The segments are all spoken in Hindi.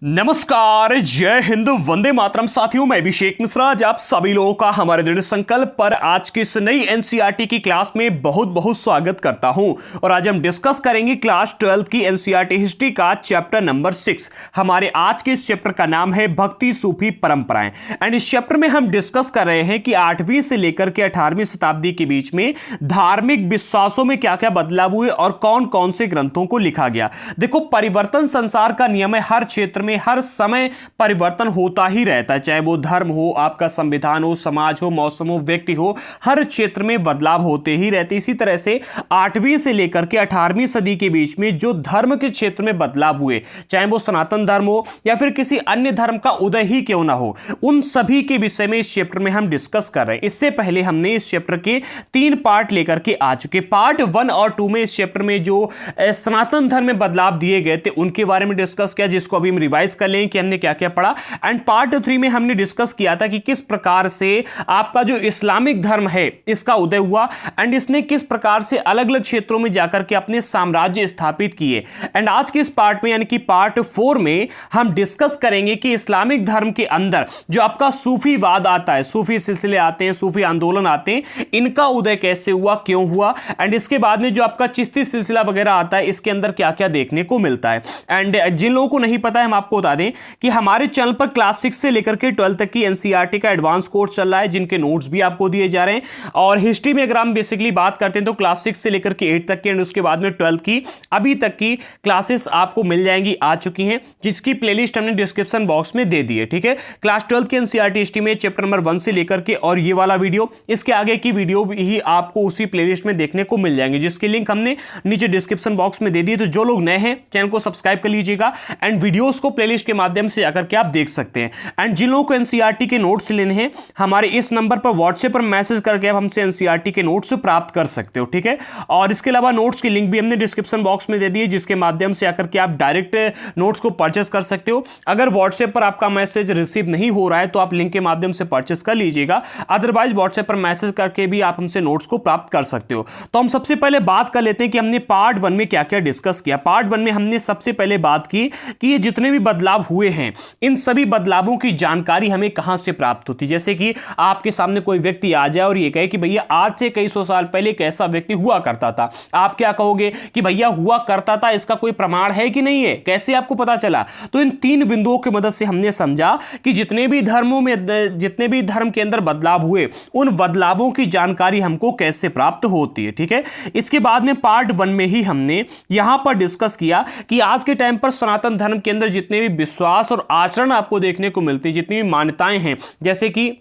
नमस्कार, जय हिंद, वंदे मातरम। साथियों, मैं अभिषेक मिश्रा। आज आप सभी लोगों का हमारे दृढ़ संकल्प पर आज की इस नई एनसीईआरटी की क्लास में बहुत बहुत स्वागत करता हूं। और आज हम डिस्कस करेंगे क्लास 12 की एनसीईआरटी हिस्ट्री का चैप्टर नंबर 6। हमारे आज के इस चैप्टर का नाम है भक्ति सूफी परंपराएं। एंड इस चैप्टर में हम डिस्कस कर रहे हैं कि 8वीं से लेकर के 18वीं शताब्दी के बीच में धार्मिक विश्वासों में क्या क्या बदलाव हुए और कौन कौन से ग्रंथों को लिखा गया। देखो, परिवर्तन संसार का नियम है। हर क्षेत्र में हर समय परिवर्तन होता ही रहता है, चाहे वो धर्म हो, आपका संविधान हो, समाज हो, मौसम हो, व्यक्ति हो, हर क्षेत्र में बदलाव होते ही रहते। इसी तरह से 8वीं से लेकर के 18वीं सदी के बीच में जो धर्म के क्षेत्र में बदलाव हुए, चाहे वो सनातन धर्म हो या फिर किसी अन्य धर्म का उदय ही क्यों ना हो, उन सभी के विषय में इस चैप्टर में हम डिस्कस कर रहे हैं। इससे पहले हमने इस चैप्टर के 3 पार्ट लेकर के आ चुके। पार्ट 1 और 2 में इस चैप्टर में जो सनातन धर्म में बदलाव दिए गए थे उनके बारे में डिस्कस किया, जिसको अभी हम रिवाइज कर लें कि हमने क्या क्या पढ़ा। एंड पार्ट 3 में हमने डिस्कस किया था कि किस प्रकार से आपका जो इस्लामिक धर्म है इसका उदय हुआ एंड इसने किस प्रकार से अलग अलग क्षेत्रों में जाकर के अपने साम्राज्य स्थापित किए। एंड आज के इस पार्ट में यानी कि पार्ट 4 में हम डिस्कस करेंगे कि इस्लामिक धर्म के अंदर जो आपका सूफीवाद आता है, सूफी सिलसिले आते हैं, सूफी आंदोलन आते हैं, इनका उदय कैसे हुआ, क्यों हुआ। एंड इसके बाद में जो आपका चिश्ती सिलसिला वगैरह आता है, इसके अंदर क्या क्या देखने को मिलता है। एंड जिन लोगों को नहीं पता है, हम आपको बता दें कि हमारे चैनल पर क्लास 6 से लेकर के 12 तक की एनसीईआरटी का एडवांस कोर्स चल रहा है, जिनके नोट्स भी आपको दिए जा रहे हैं। और हिस्ट्री में अगर हम बेसिकली बात करते हैं तो क्लास 6 से लेकर के 8 तक की एंड उसके बाद में 12 की अभी तक की क्लासेस आपको मिल जाएंगी, आ चुकी हैं, जिसकी प्लेलिस्ट हमने डिस्क्रिप्शन बॉक्स में दे दी है। ठीक है, क्लास 12 की एनसीईआरटी हिस्ट्री में चैप्टर नंबर 1 से लेकर के और ये वाला वीडियो, इसके आगे की वीडियो भी आपको उसी प्लेलिस्ट में देखने को मिल जाएंगे, जिसकी लिंक हमने नीचे डिस्क्रिप्शन बॉक्स में दे दी है। तो जो लोग नए हैं, चैनल को सब्सक्राइब कर लीजिएगा एंड वीडियोस को प्लेलिस्ट के माध्यम से आकर के आप देख सकते हैं। एंड जिन लोगों को एनसीईआरटी के नोट्स लेने हैं, हमारे इस नंबर पर व्हाट्सएप पर मैसेज करके आप हमसे एनसीईआरटी के नोट्स प्राप्त कर सकते हो। ठीक है, और इसके अलावा नोट्स की लिंक भी हमने डिस्क्रिप्शन बॉक्स में दे दी है, जिसके माध्यम से आकर के आप डायरेक्ट नोट्स को परचेस कर सकते हो। अगर व्हाट्सएप पर आपका मैसेज रिसीव नहीं हो रहा है तो आप लिंक के माध्यम से परचेस कर लीजिएगा, अदरवाइज व्हाट्सएप पर मैसेज करके भी आप हमसे नोट्स को प्राप्त कर सकते हो। तो हम सबसे पहले बात कर लेते हैं कि हमने पार्ट 1 में क्या क्या डिस्कस किया। पार्ट 1 में हमने सबसे पहले बात की कि ये जितने भी बदलाव हुए हैं, इन सभी बदलावों की जानकारी हमें कहां से प्राप्त होती है। जैसे कि आपके सामने कोई व्यक्ति आ जाए और ये कहे कि भैया आज से कई सौ साल पहले कैसा व्यक्ति हुआ करता था, आप क्या कहोगे कि भैया हुआ करता था, इसका कोई प्रमाण है कि नहीं है, कैसे आपको पता चला। तो इन 3 बिंदुओं की मदद से हमने समझा कि जितने भी धर्मों में, जितने भी धर्म के अंदर बदलाव हुए, उन बदलावों की जानकारी हमको कैसे प्राप्त होती है। ठीक है, इसके बाद में पार्ट 1 में ही हमने यहां पर डिस्कस किया कि आज के टाइम पर सनातन धर्म के अंदर जितने भी विश्वास और आचरण आपको देखने को मिलती है, जितनी भी मान्यताएं हैं, जैसे कि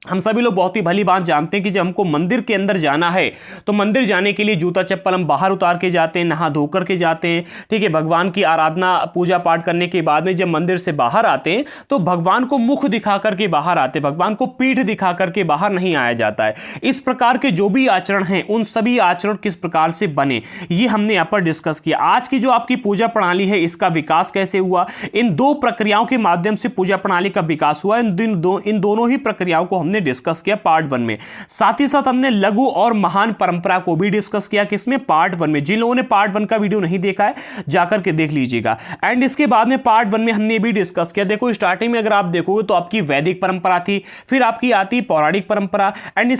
हम सभी लोग बहुत ही भली बात जानते हैं कि जब हमको मंदिर के अंदर जाना है तो मंदिर जाने के लिए जूता चप्पल हम बाहर उतार के जाते हैं, नहा धोकर के जाते हैं। ठीक है, भगवान की आराधना पूजा पाठ करने के बाद में जब मंदिर से बाहर आते हैं तो भगवान को मुख दिखा करके बाहर आते हैं, भगवान को पीठ दिखा करके बाहर नहीं आया जाता है। इस प्रकार के जो भी आचरण हैं, उन सभी आचरण किस प्रकार से बने, ये हमने यहाँ पर डिस्कस किया। आज की जो आपकी पूजा प्रणाली है, इसका विकास कैसे हुआ, इन 2 प्रक्रियाओं के माध्यम से पूजा प्रणाली का विकास हुआ। इन दोनों ही प्रक्रियाओं को हमने डिस्कस किया पार्ट 1 में। साथ ही साथ हमने लघु और महान परंपरा को भी डिस्कस किया, किसमें, पार्ट 1 में। जिन लोगों ने पार्ट 1 का वीडियो नहीं देखा है, जाकर के देख लीजिएगा। एंड इसके बाद में पार्ट 1 में हमने भी डिस्कस किया। देखो, स्टार्टिंग में अगर आप देखोगे तो आपकी वैदिक परंपरा थी, फिर आपकी आती पौराणिक परंपरा। एंड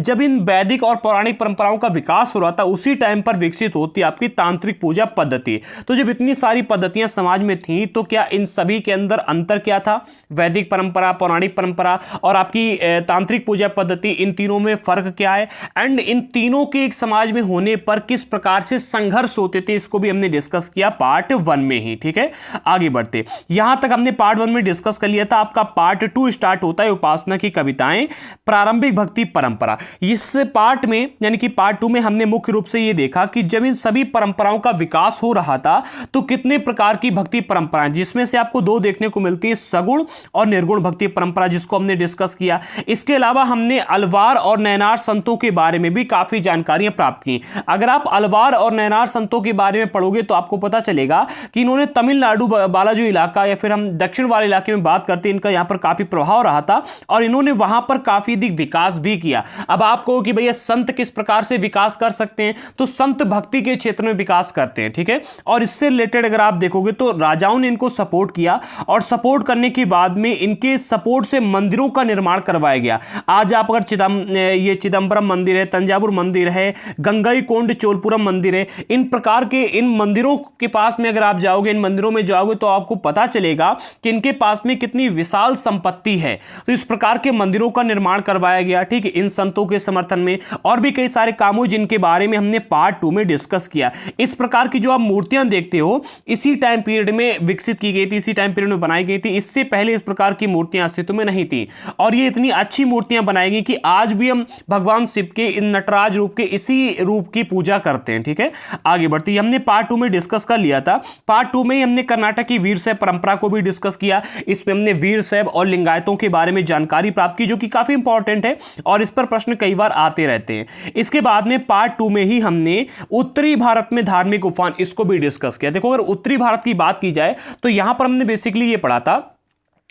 जब इन वैदिक और पौराणिक परंपराओं का विकास हो रहा था, उसी टाइम पर विकसित होती आपकी तांत्रिक पूजा पद्धति। तो जब इतनी सारी पद्धतियां समाज में थी, तो क्या इन सभी के अंदर अंतर क्या था, वैदिक परंपरा, पौराणिक परंपरा और आपकी तांत्रिक पूजा पद्धति, इन तीनों में फर्क क्या है। एंड इन तीनों के एक समाज में होने पर किस प्रकार से संघर्ष होते थे, इसको भी हमने डिस्कस किया पार्ट 1 में ही। ठीक है, आगे बढ़ते, यहां तक हमने पार्ट 1 में डिस्कस कर लिया था। आपका पार्ट 2 स्टार्ट होता है, उपासना की कविताएं, प्रारंभिक भक्ति परंपरा। इस पार्ट में यानी कि पार्ट 2 में हमने मुख्य रूप से यह देखा कि जब इन सभी परंपराओं का विकास हो रहा था तो कितने प्रकार की भक्ति परंपराएं, जिसमें से आपको 2 देखने को मिलती है, सगुण और निर्गुण भक्ति परंपरा, जिसको हमने डिस्कस किया। इसके अलावा हमने अलवार और नैनार संतों के बारे में भी काफी जानकारियां प्राप्त की। अगर आप अलवार और नैनार संतों के बारे में पढ़ोगे तो आपको पता चलेगा कि इन्होंने तमिलनाडु वाला जो इलाका या फिर हम दक्षिण वाले इलाके में बात करते हैं, इनका यहां पर काफी प्रभाव रहा था और इन्होंने वहां पर काफी अधिक विकास भी किया। अब आप कहो कि भैया संत किस प्रकार से विकास कर सकते हैं, तो संत भक्ति के क्षेत्र में विकास करते हैं, ठीक है। और इससे रिलेटेड अगर आप देखोगे तो राजाओं ने इनको सपोर्ट किया और सपोर्ट करने के बाद में इनके सपोर्ट से मंदिरों का निर्माण करवाया गया। आज आप अगर ये चिदंबरम मंदिर है, तंजावुर मंदिर है, गंगईकोंड चोलपुरम मंदिर है, इन प्रकार के इन मंदिरों के पास में अगर आप जाओगे, इन मंदिरों में जाओगे तो आपको पता चलेगा कि इनके पास में कितनी विशाल संपत्ति है। तो इस प्रकार के मंदिरों का निर्माण करवाया गया, ठीक है, इन संतों के समर्थन में। और भी कई सारे कामों जिनके बारे में हमने पार्ट 2 में डिस्कस किया। इस प्रकार की जो आप मूर्तियां देखते हो इसी टाइम पीरियड में विकसित की गई थी, इसी टाइम पीरियड में बनाई गई थी। इससे पहले इस प्रकार की मूर्तियां अस्तित्व में नहीं थी और ये इतनी अच्छी मूर्तियां बनाई गई कि आज भी हम भगवान शिव के इन नटराज रूप के इसी रूप की पूजा करते हैं, ठीक है। आगे बढ़ती हमने पार्ट 2 में डिस्कस कर लिया था। पार्ट 2 में हमने कर्नाटक की वीर शैव परंपरा को भी डिस्कस किया। इसमें हमने वीर शैव और लिंगायतों के बारे में जानकारी प्राप्त की, जो कि काफी इंपॉर्टेंट है और इस पर प्रश्न कई बार आते रहते हैं। इसके बाद में पार्ट 2 में ही हमने उत्तरी भारत में धार्मिक उफान, इसको भी डिस्कस किया। देखो, अगर उत्तरी भारत की बात की जाए तो यहां पर हमने बेसिकली ये पढ़ा था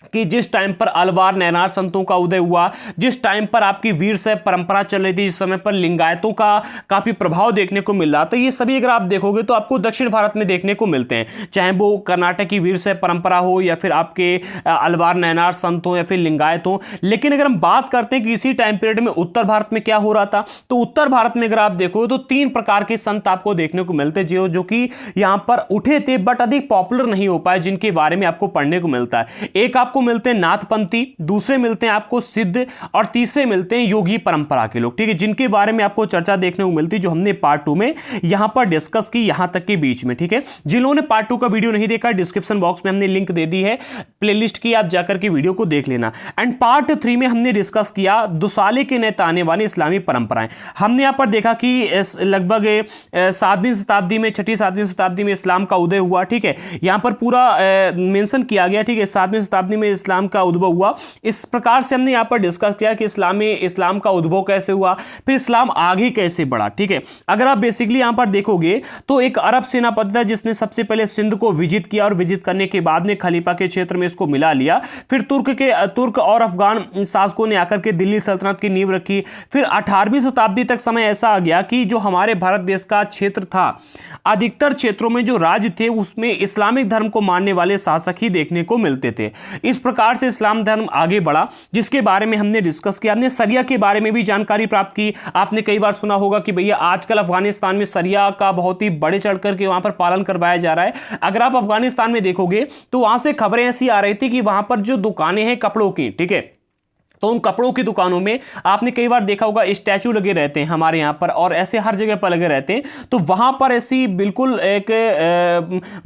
कि जिस टाइम पर अलवार नैनार संतों का उदय हुआ, जिस टाइम पर आपकी वीर शैव परंपरा चल रही थी, इस समय पर लिंगायतों का काफी प्रभाव देखने को मिल रहा था। ये सभी अगर आप देखोगे तो आपको दक्षिण भारत में देखने को मिलते हैं, चाहे वो कर्नाटक की वीर शैव परंपरा हो या फिर आपके अलवार नैनार संत हो या फिर लिंगायत हो। लेकिन अगर हम बात करते हैं कि इसी टाइम पीरियड में उत्तर भारत में क्या हो रहा था, तो उत्तर भारत में अगर आप देखो तो 3 प्रकार के संत आपको देखने को मिलते हैं जो कि यहां पर उठे थे बट अधिक पॉपुलर नहीं हो पाए, जिनके बारे में आपको पढ़ने को मिलता है। एक आपको मिलते हैं नाथपंथी, दूसरे मिलते हैं आपको सिद्ध और तीसरे मिलते हैं योगी परंपरा के लोग, ठीक है, जिनके बारे में आपको चर्चा देखने को मिलती है, जो हमने पार्ट 2 में यहां पर डिस्कस की, यहां तक के बीच में, ठीक है। जिन्होंने पार्ट 2 का वीडियो नहीं देखा, डिस्क्रिप्शन बॉक्स में हमने लिंक दे दी है प्लेलिस्ट की, आप जाकर के वीडियो को देख लेना। एंड पार्ट 3 में हमने डिस्कस किया दुसाले के नेता आने वाली इस्लामी परंपराएं। हमने यहां पर देखा कि लगभग 7वीं शताब्दी में, 6ठी-7वीं शताब्दी में इस्लाम का उदय हुआ, ठीक है। यहां पर पूरा मेंशन किया गया, ठीक है, 7वीं शताब्दी में इस्लाम का उद्भव हुआ। इस प्रकार से हमने यहां पर डिस्कस किया कि इस्लाम का उद्भव कैसे हुआ, फिर इस्लाम आगे कैसे बढ़ा, ठीक है। अगर आप बेसिकली यहां पर देखोगे तो एक अरब सेनापति था जिसने सबसे पहले सिंध को विजिट किया और विजिट करने के बाद में खलीफा के क्षेत्र में इसको मिला लिया। फिर तुर्क और अफगान शासकों ने आकर के दिल्ली सल्तनत की नींव रखी। फिर 18वीं शताब्दी तक समय ऐसा आ गया कि जो हमारे भारत देश का क्षेत्र था, अधिकतर क्षेत्रों में जो राज्य थे उसमें इस्लामिक धर्म को मानने वाले शासक ही देखने को मिलते थे। इस प्रकार से इस्लाम धर्म आगे बढ़ा, जिसके बारे में हमने डिस्कस किया। हमने शरिया के बारे में भी जानकारी प्राप्त की। आपने कई बार सुना होगा कि भैया आजकल अफगानिस्तान में शरिया का बहुत ही बढ़े चढ़कर के वहां पर पालन करवाया जा रहा है। अगर आप अफगानिस्तान में देखोगे तो वहां से खबरें ऐसी आ रही थी कि वहां पर जो दुकानें हैं कपड़ों की, ठीक है, तो उन कपड़ों की दुकानों में आपने कई बार देखा होगा स्टैचू लगे रहते हैं हमारे यहाँ पर, और ऐसे हर जगह पर लगे रहते हैं। तो वहां पर ऐसी बिल्कुल एक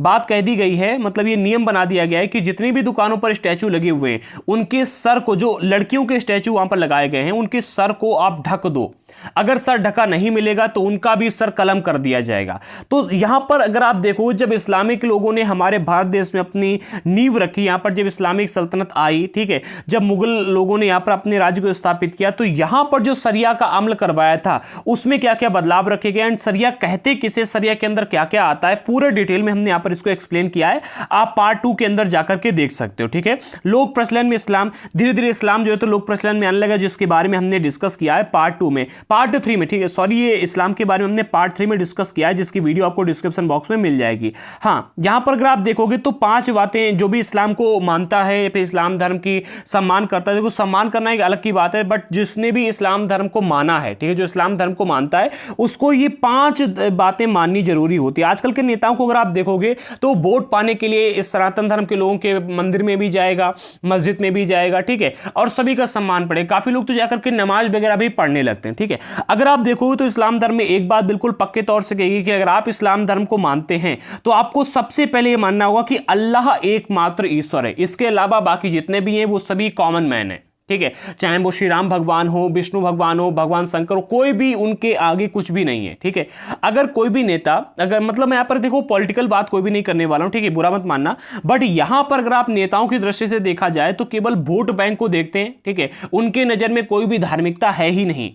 बात कह दी गई है, मतलब ये नियम बना दिया गया है कि जितनी भी दुकानों पर स्टैचू लगे हुए हैं उनके सर को, जो लड़कियों के स्टैचू वहां पर लगाए गए हैं, उनके सर को आप ढक दो। अगर सर ढका नहीं मिलेगा तो उनका भी सर कलम कर दिया जाएगा। तो यहां पर अगर आप देखो, जब इस्लामिक लोगों ने हमारे भारत देश में अपनी नींव रखी, यहां पर जब इस्लामिक सल्तनत आई, ठीक है, जब मुगल लोगों ने यहां पर अपने राज्य को स्थापित किया, तो यहां पर जो शरिया का अमल करवाया था उसमें क्या क्या बदलाव रखे गए एंड शरिया कहते किसे, शरिया के अंदर क्या क्या आता है, पूरे डिटेल में हमने यहां पर इसको एक्सप्लेन किया है। आप पार्ट 2 के अंदर जाकर के देख सकते हो, ठीक है। लोक प्रचलन में इस्लाम, धीरे धीरे इस्लाम जो है तो लोक प्रचलन में आने लगा, जिसके बारे में हमने डिस्कस किया है पार्ट 2 में। पार्ट 3 में, ठीक है, सॉरी, ये इस्लाम के बारे में हमने पार्ट 3 में डिस्कस किया है, जिसकी वीडियो आपको डिस्क्रिप्शन बॉक्स में मिल जाएगी। हां, यहां पर अगर आप देखोगे तो 5 बातें, जो भी इस्लाम को मानता है या फिर इस्लाम धर्म की सम्मान करता है, देखो सम्मान करना एक अलग की बात है, बट जिसने भी इस्लाम धर्म को माना है, ठीक है, जो इस्लाम धर्म को मानता है उसको ये 5 बातें माननी जरूरी होती है। आजकल के नेताओं को अगर आप देखोगे तो वोट पाने के लिए इस सनातन धर्म के लोगों के मंदिर में भी जाएगा, मस्जिद में भी जाएगा, ठीक है, और सभी का सम्मान पड़ेगा। काफी लोग तो जाकर के नमाज वगैरह भी पढ़ने लगते हैं, ठीक है। अगर आप देखोगे तो इस्लाम धर्म में एक बात बिल्कुल पक्के तौर से कहेगी कि अगर आप इस्लाम धर्म को मानते हैं तो आपको सबसे पहले यह मानना होगा कि अल्लाह एकमात्र ईश्वर है, इसके अलावा बाकी जितने भी हैं वो सभी कॉमन मैन है। ठीक है, चाहे वो श्री राम भगवान हो, विष्णु भगवान हो, भगवान शंकर हो, कोई भी उनके आगे कुछ भी नहीं है। ठीक है, अगर कोई भी नेता, अगर मतलब मैं यहां पर देखो पॉलिटिकल बात कोई भी नहीं करने वाला हूं, ठीक है, बुरा मत मानना, बट यहां पर अगर आप नेताओं की दृष्टि से देखा जाए तो केवल वोट बैंक को देखते हैं। ठीक है, उनके नजर में कोई भी धार्मिकता है ही नहीं।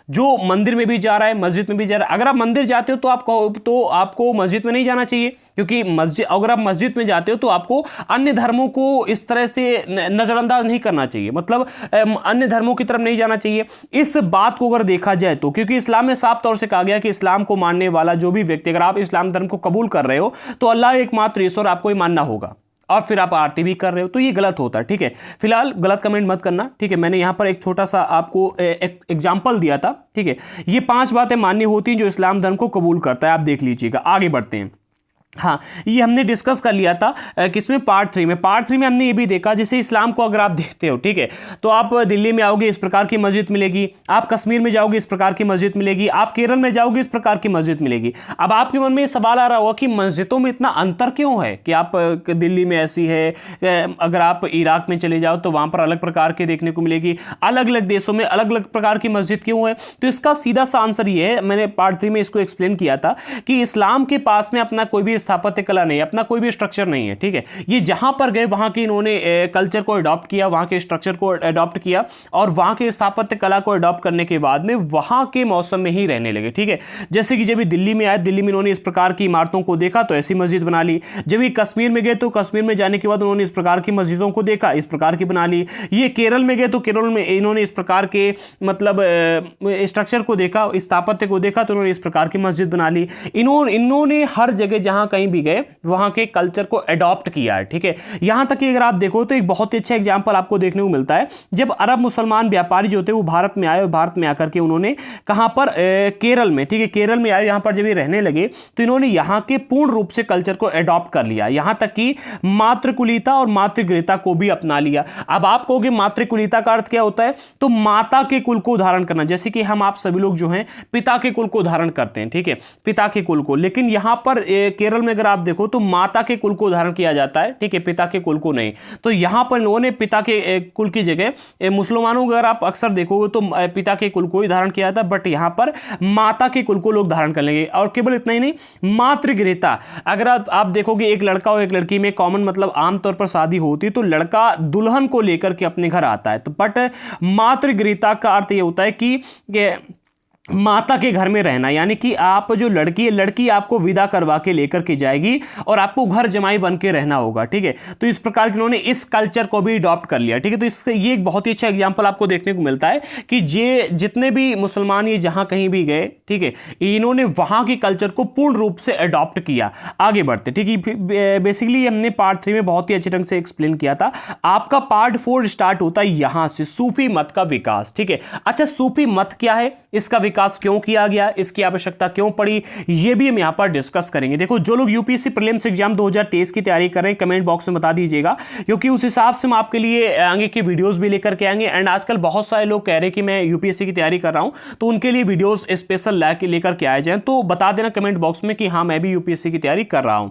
जो मंदिर में भी जा रहा है, मस्जिद में भी जा रहा है, अगर आप मंदिर जाते हो तो आपको मस्जिद में नहीं जाना चाहिए, क्योंकि मस्जिद, अगर आप मस्जिद में जाते हो तो आपको अन्य धर्मों को इस तरह से नजरअंदाज नहीं करना चाहिए, मतलब अन्य धर्मों की तरफ नहीं जाना चाहिए। इस बात को अगर देखा जाए तो, क्योंकि इस्लाम में साफ तौर से कहा गया कि इस्लाम को मानने वाला जो भी व्यक्ति, अगर आप इस्लाम धर्म को कबूल कर रहे हो तो अल्लाह एकमात्र ईश्वर आपको ही मानना होगा, और फिर आप आरती भी कर रहे हो, तो ये गलत होता है। ठीक है, फिलहाल गलत कमेंट मत करना। ठीक है, मैंने यहां पर एक छोटा सा आपको एग्जाम्पल दिया था। ठीक है, ये 5 बातें मान्य होती हैं जो इस्लाम धर्म को कबूल करता है, आप देख लीजिएगा। आगे बढ़ते हैं। हाँ, ये हमने डिस्कस कर लिया था किसमें, पार्ट 3 में। पार्ट 3 में हमने ये भी देखा, जैसे इस्लाम को अगर आप देखते हो, ठीक है, तो आप दिल्ली में आओगे इस प्रकार की मस्जिद मिलेगी, आप कश्मीर में जाओगे इस प्रकार की मस्जिद मिलेगी, आप केरल में जाओगे इस प्रकार की मस्जिद मिलेगी। अब आपके मन में ये सवाल आ रहा होगा कि मस्जिदों में इतना अंतर क्यों है, कि आप दिल्ली में ऐसी है, अगर आप इराक में चले जाओ तो वहां पर अलग प्रकार के देखने को मिलेगी, अलग अलग देशों में अलग अलग प्रकार की मस्जिद क्यों है। तो इसका सीधा सा आंसर ये है, मैंने पार्ट 3 में इसको एक्सप्लेन किया था, कि इस्लाम के पास में अपना कोई भी स्थापत्य कला नहीं, अपना कोई भी स्ट्रक्चर नहीं है। ठीक है, ये जहां पर गए वहां के इन्होंने कल्चर को अडॉप्ट किया, वहां के स्ट्रक्चर को अडॉप्ट किया, और वहां के स्थापत्य कला को अडॉप्ट करने के बाद में वहां के मौसम में ही रहने लगे। ठीक है, जैसे कि जब भी दिल्ली में आए, दिल्ली में इन्होंने इस प्रकार की इमारतों को देखा तो ऐसी मस्जिद बना ली। जब ये कश्मीर में गए तो कश्मीर में जाने के बाद उन्होंने इस प्रकार की मस्जिदों को देखा, इस प्रकार की बना ली। ये केरल में गए तो केरल में इन्होंने इस प्रकार के मतलब स्ट्रक्चर को देखा, स्थापत्य को देखा, तो उन्होंने इस प्रकार की मस्जिद बना ली। इन्होंने हर जगह जहां कहीं भी गए वहां के कल्चर को अडॉप्ट किया है। ठीक है, यहां तक कि अगर आप देखो तो एक बहुत ही अच्छा एग्जांपल आपको देखने को मिलता है, जब अरब मुसलमान व्यापारी जो थे वो भारत में आए, और भारत में आकर के उन्होंने कहां पर, केरल में, ठीक है, केरल में आए, यहां पर जब ये रहने लगे तो इन्होंने यहां के पूर्ण रूप से कल्चर को अडॉप्ट कर लिया, यहां तक कि मातृकुलिता और मातृगृहता को भी अपना लिया। अब आप कहोगे मातृकुलिता का अर्थ क्या होता है, तो माता के कुल को धारण करना, जैसे कि हम आप सभी लोग जो हैं पिता के कुल को धारण करते हैं। ठीक है, पिता के कुल को, लेकिन यहां पर केरल में अगर आप देखो तो माता के कुल को धारण किया जाता है। ठीक है, पिता के कुल को नहीं। तो यहां पर इन्होंने पिता के कुल की जगह, मुसलमानों को अगर आप अक्सर देखोगे तो पिता के कुल को ही धारण किया जाता है, बट यहां पर माता के कुल को लोग धारण कर लेंगे। और केवल इतना ही नहीं, मातृगृहता, अगर आप देखोगे एक लड़का और एक लड़की में कॉमन, मतलब आमतौर पर शादी होती है तो लड़का दुल्हन को लेकर के अपने घर आता है, तो बट मातृगृहता का अर्थ यह होता है कि माता के घर में रहना, यानी कि आप जो लड़की है, लड़की आपको विदा करवा के लेकर के जाएगी और आपको घर जमाई बन के रहना होगा। ठीक है, तो इस प्रकार के उन्होंने इस कल्चर को भी अडॉप्ट कर लिया। ठीक है, तो इससे ये एक बहुत ही अच्छा एग्जांपल आपको देखने को मिलता है कि जितने भी मुसलमान ये जहां कहीं भी गए, ठीक है, इन्होंने वहां के कल्चर को पूर्ण रूप से अडॉप्ट किया। आगे बढ़ते, ठीक है, बेसिकली हमने पार्ट 3 में बहुत ही अच्छे ढंग से एक्सप्लेन किया था। आपका पार्ट 4 स्टार्ट होता है यहां से, सूफी मत का विकास। ठीक है, अच्छा, सूफी मत क्या है, इसका विकास क्यों किया गया, इसकी आवश्यकता क्यों पड़ी, यह भी हम यहां पर डिस्कस करेंगे। देखो, जो लोग यूपीएससी प्रीलिम्स एग्जाम 2023 की तैयारी कर रहे हैं, कमेंट बॉक्स में बता दीजिएगा, क्योंकि उस हिसाब से हम आपके लिए आगे के वीडियोस भी लेकर के आएंगे। एंड आजकल बहुत सारे लोग कह रहे हैं कि मैं यूपीएससी की तैयारी कर रहा हूं, तो उनके लिए वीडियोस स्पेशल लेकर के आए जाएं, तो बता देना कमेंट बॉक्स में कि हाँ, मैं भी यूपीएससी की तैयारी कर रहा हूं।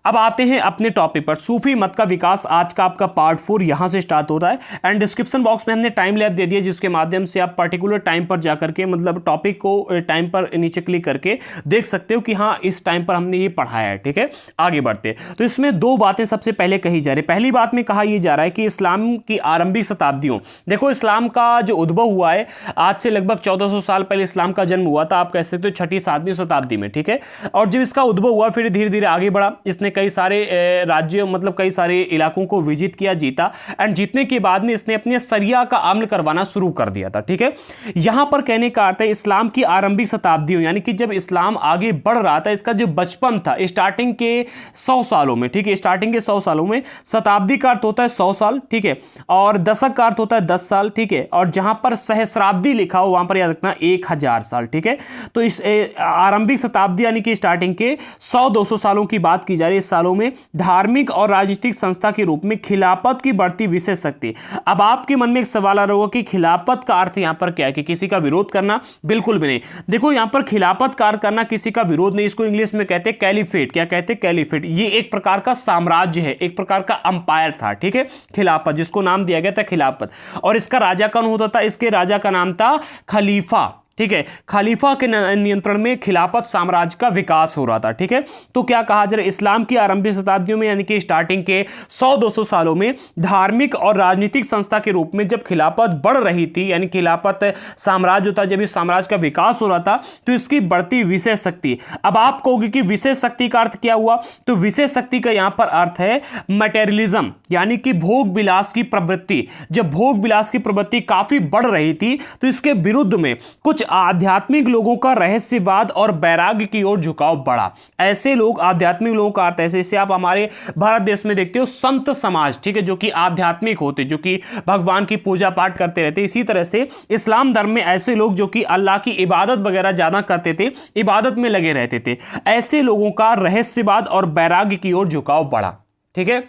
अब आते हैं अपने टॉपिक पर, सूफी मत का विकास। आज का आपका पार्ट 4 यहां से स्टार्ट हो रहा है। एंड डिस्क्रिप्शन बॉक्स में हमने टाइम लैब दे दिया, जिसके माध्यम से आप पर्टिकुलर टाइम पर जाकर के, मतलब टॉपिक को टाइम पर नीचे क्लिक करके देख सकते हो कि हाँ, इस टाइम पर हमने ये पढ़ाया है। ठीक है, आगे बढ़ते। तो इसमें 2 बातें सबसे पहले कही जा रही है। पहली बात में कहा यह जा रहा है कि इस्लाम की आरंभिक शताब्दियों, देखो इस्लाम का जो उद्भव हुआ है आज से लगभग 1400 साल पहले इस्लाम का जन्म हुआ था, आप कह सकते हो 6ठी-7वीं शताब्दी में। ठीक है, और जब इसका उद्भव हुआ फिर धीरे धीरे आगे बढ़ा, इसने कई सारे राज्यों, मतलब कई सारे इलाकों को विजिट किया, जीता, एंड जीतने के बाद में इसने अपने शरिया का अमल करवाना शुरू कर दिया था। ठीक है, यहां पर कहने का अर्थ है इस्लाम की आरंभिक शताब्दियों, यानी कि जब इस्लाम आगे बढ़ रहा था, इसका जो बचपन था स्टार्टिंग के 100 सालों में। ठीक है, स्टार्टिंग के 100 सालों में, शताब्दी का अर्थ होता है 100 साल। ठीक है, और दशक का अर्थ होता है 10 साल। ठीक है, और जहां पर सहस्राब्दी लिखा हो वहां पर याद रखना 1000 साल। ठीक है, तो इस आरंभिक शताब्दी यानी कि स्टार्टिंग के 100-200 सालों की बात की जा रही है 1942 सालों में धार्मिक और राजनीतिक संस्था के रूप में खिलाफत की बढ़ती विशेष शक्ति। अब आपके मन में एक सवाल आ रहा होगा कि खिलाफत का अर्थ यहां पर क्या है, कि किसी का विरोध करना? बिल्कुल भी नहीं। देखो यहां पर खिलाफत का अर्थ करना किसी का विरोध नहीं, इसको इंग्लिश में कहते हैं कैलिफेट। क्या कहते हैं? कैलिफेट। ये एक प्रकार का साम्राज्य है, एक प्रकार का अंपायर था, ठीक है, खिलाफत, जिसको नाम दिया गया था खिलाफत। और इसका राजा कौन होता था? इसके राजा का नाम था खलीफा, ठीक है। खलीफा के नियंत्रण में खिलाफत साम्राज्य का विकास हो रहा था, ठीक है। तो क्या कहा जा रहा है, इस्लाम की आरंभिक शताब्दियों में यानी कि स्टार्टिंग के 100-200 सालों में धार्मिक और राजनीतिक संस्था के रूप में जब खिलाफत बढ़ रही थी, यानी खिलाफत साम्राज्य होता, जब इस साम्राज्य का विकास हो रहा था, तो इसकी बढ़ती विशेष शक्ति। अब आप कहोगे कि विशेष शक्ति का अर्थ क्या हुआ? तो विशेष शक्ति का यहां पर अर्थ है मटेरियलिज्म, यानी कि भोग विलास की प्रवृत्ति। जब भोग विलास की प्रवृत्ति काफी बढ़ रही थी तो इसके विरुद्ध में कुछ आध्यात्मिक लोगों का रहस्यवाद और वैराग्य की ओर झुकाव बढ़ा। ऐसे लोग, आध्यात्मिक लोगों का अर्थ ऐसे, आप हमारे भारत देश में देखते हो संत समाज, ठीक है, जो कि आध्यात्मिक होते, जो कि भगवान की पूजा पाठ करते रहते। इसी तरह से इस्लाम धर्म में ऐसे लोग जो कि अल्लाह की इबादत वगैरह ज्यादा करते थे, इबादत में लगे रहते थे, ऐसे लोगों का रहस्यवाद और वैराग्य की ओर झुकाव बढ़ा, ठीक है।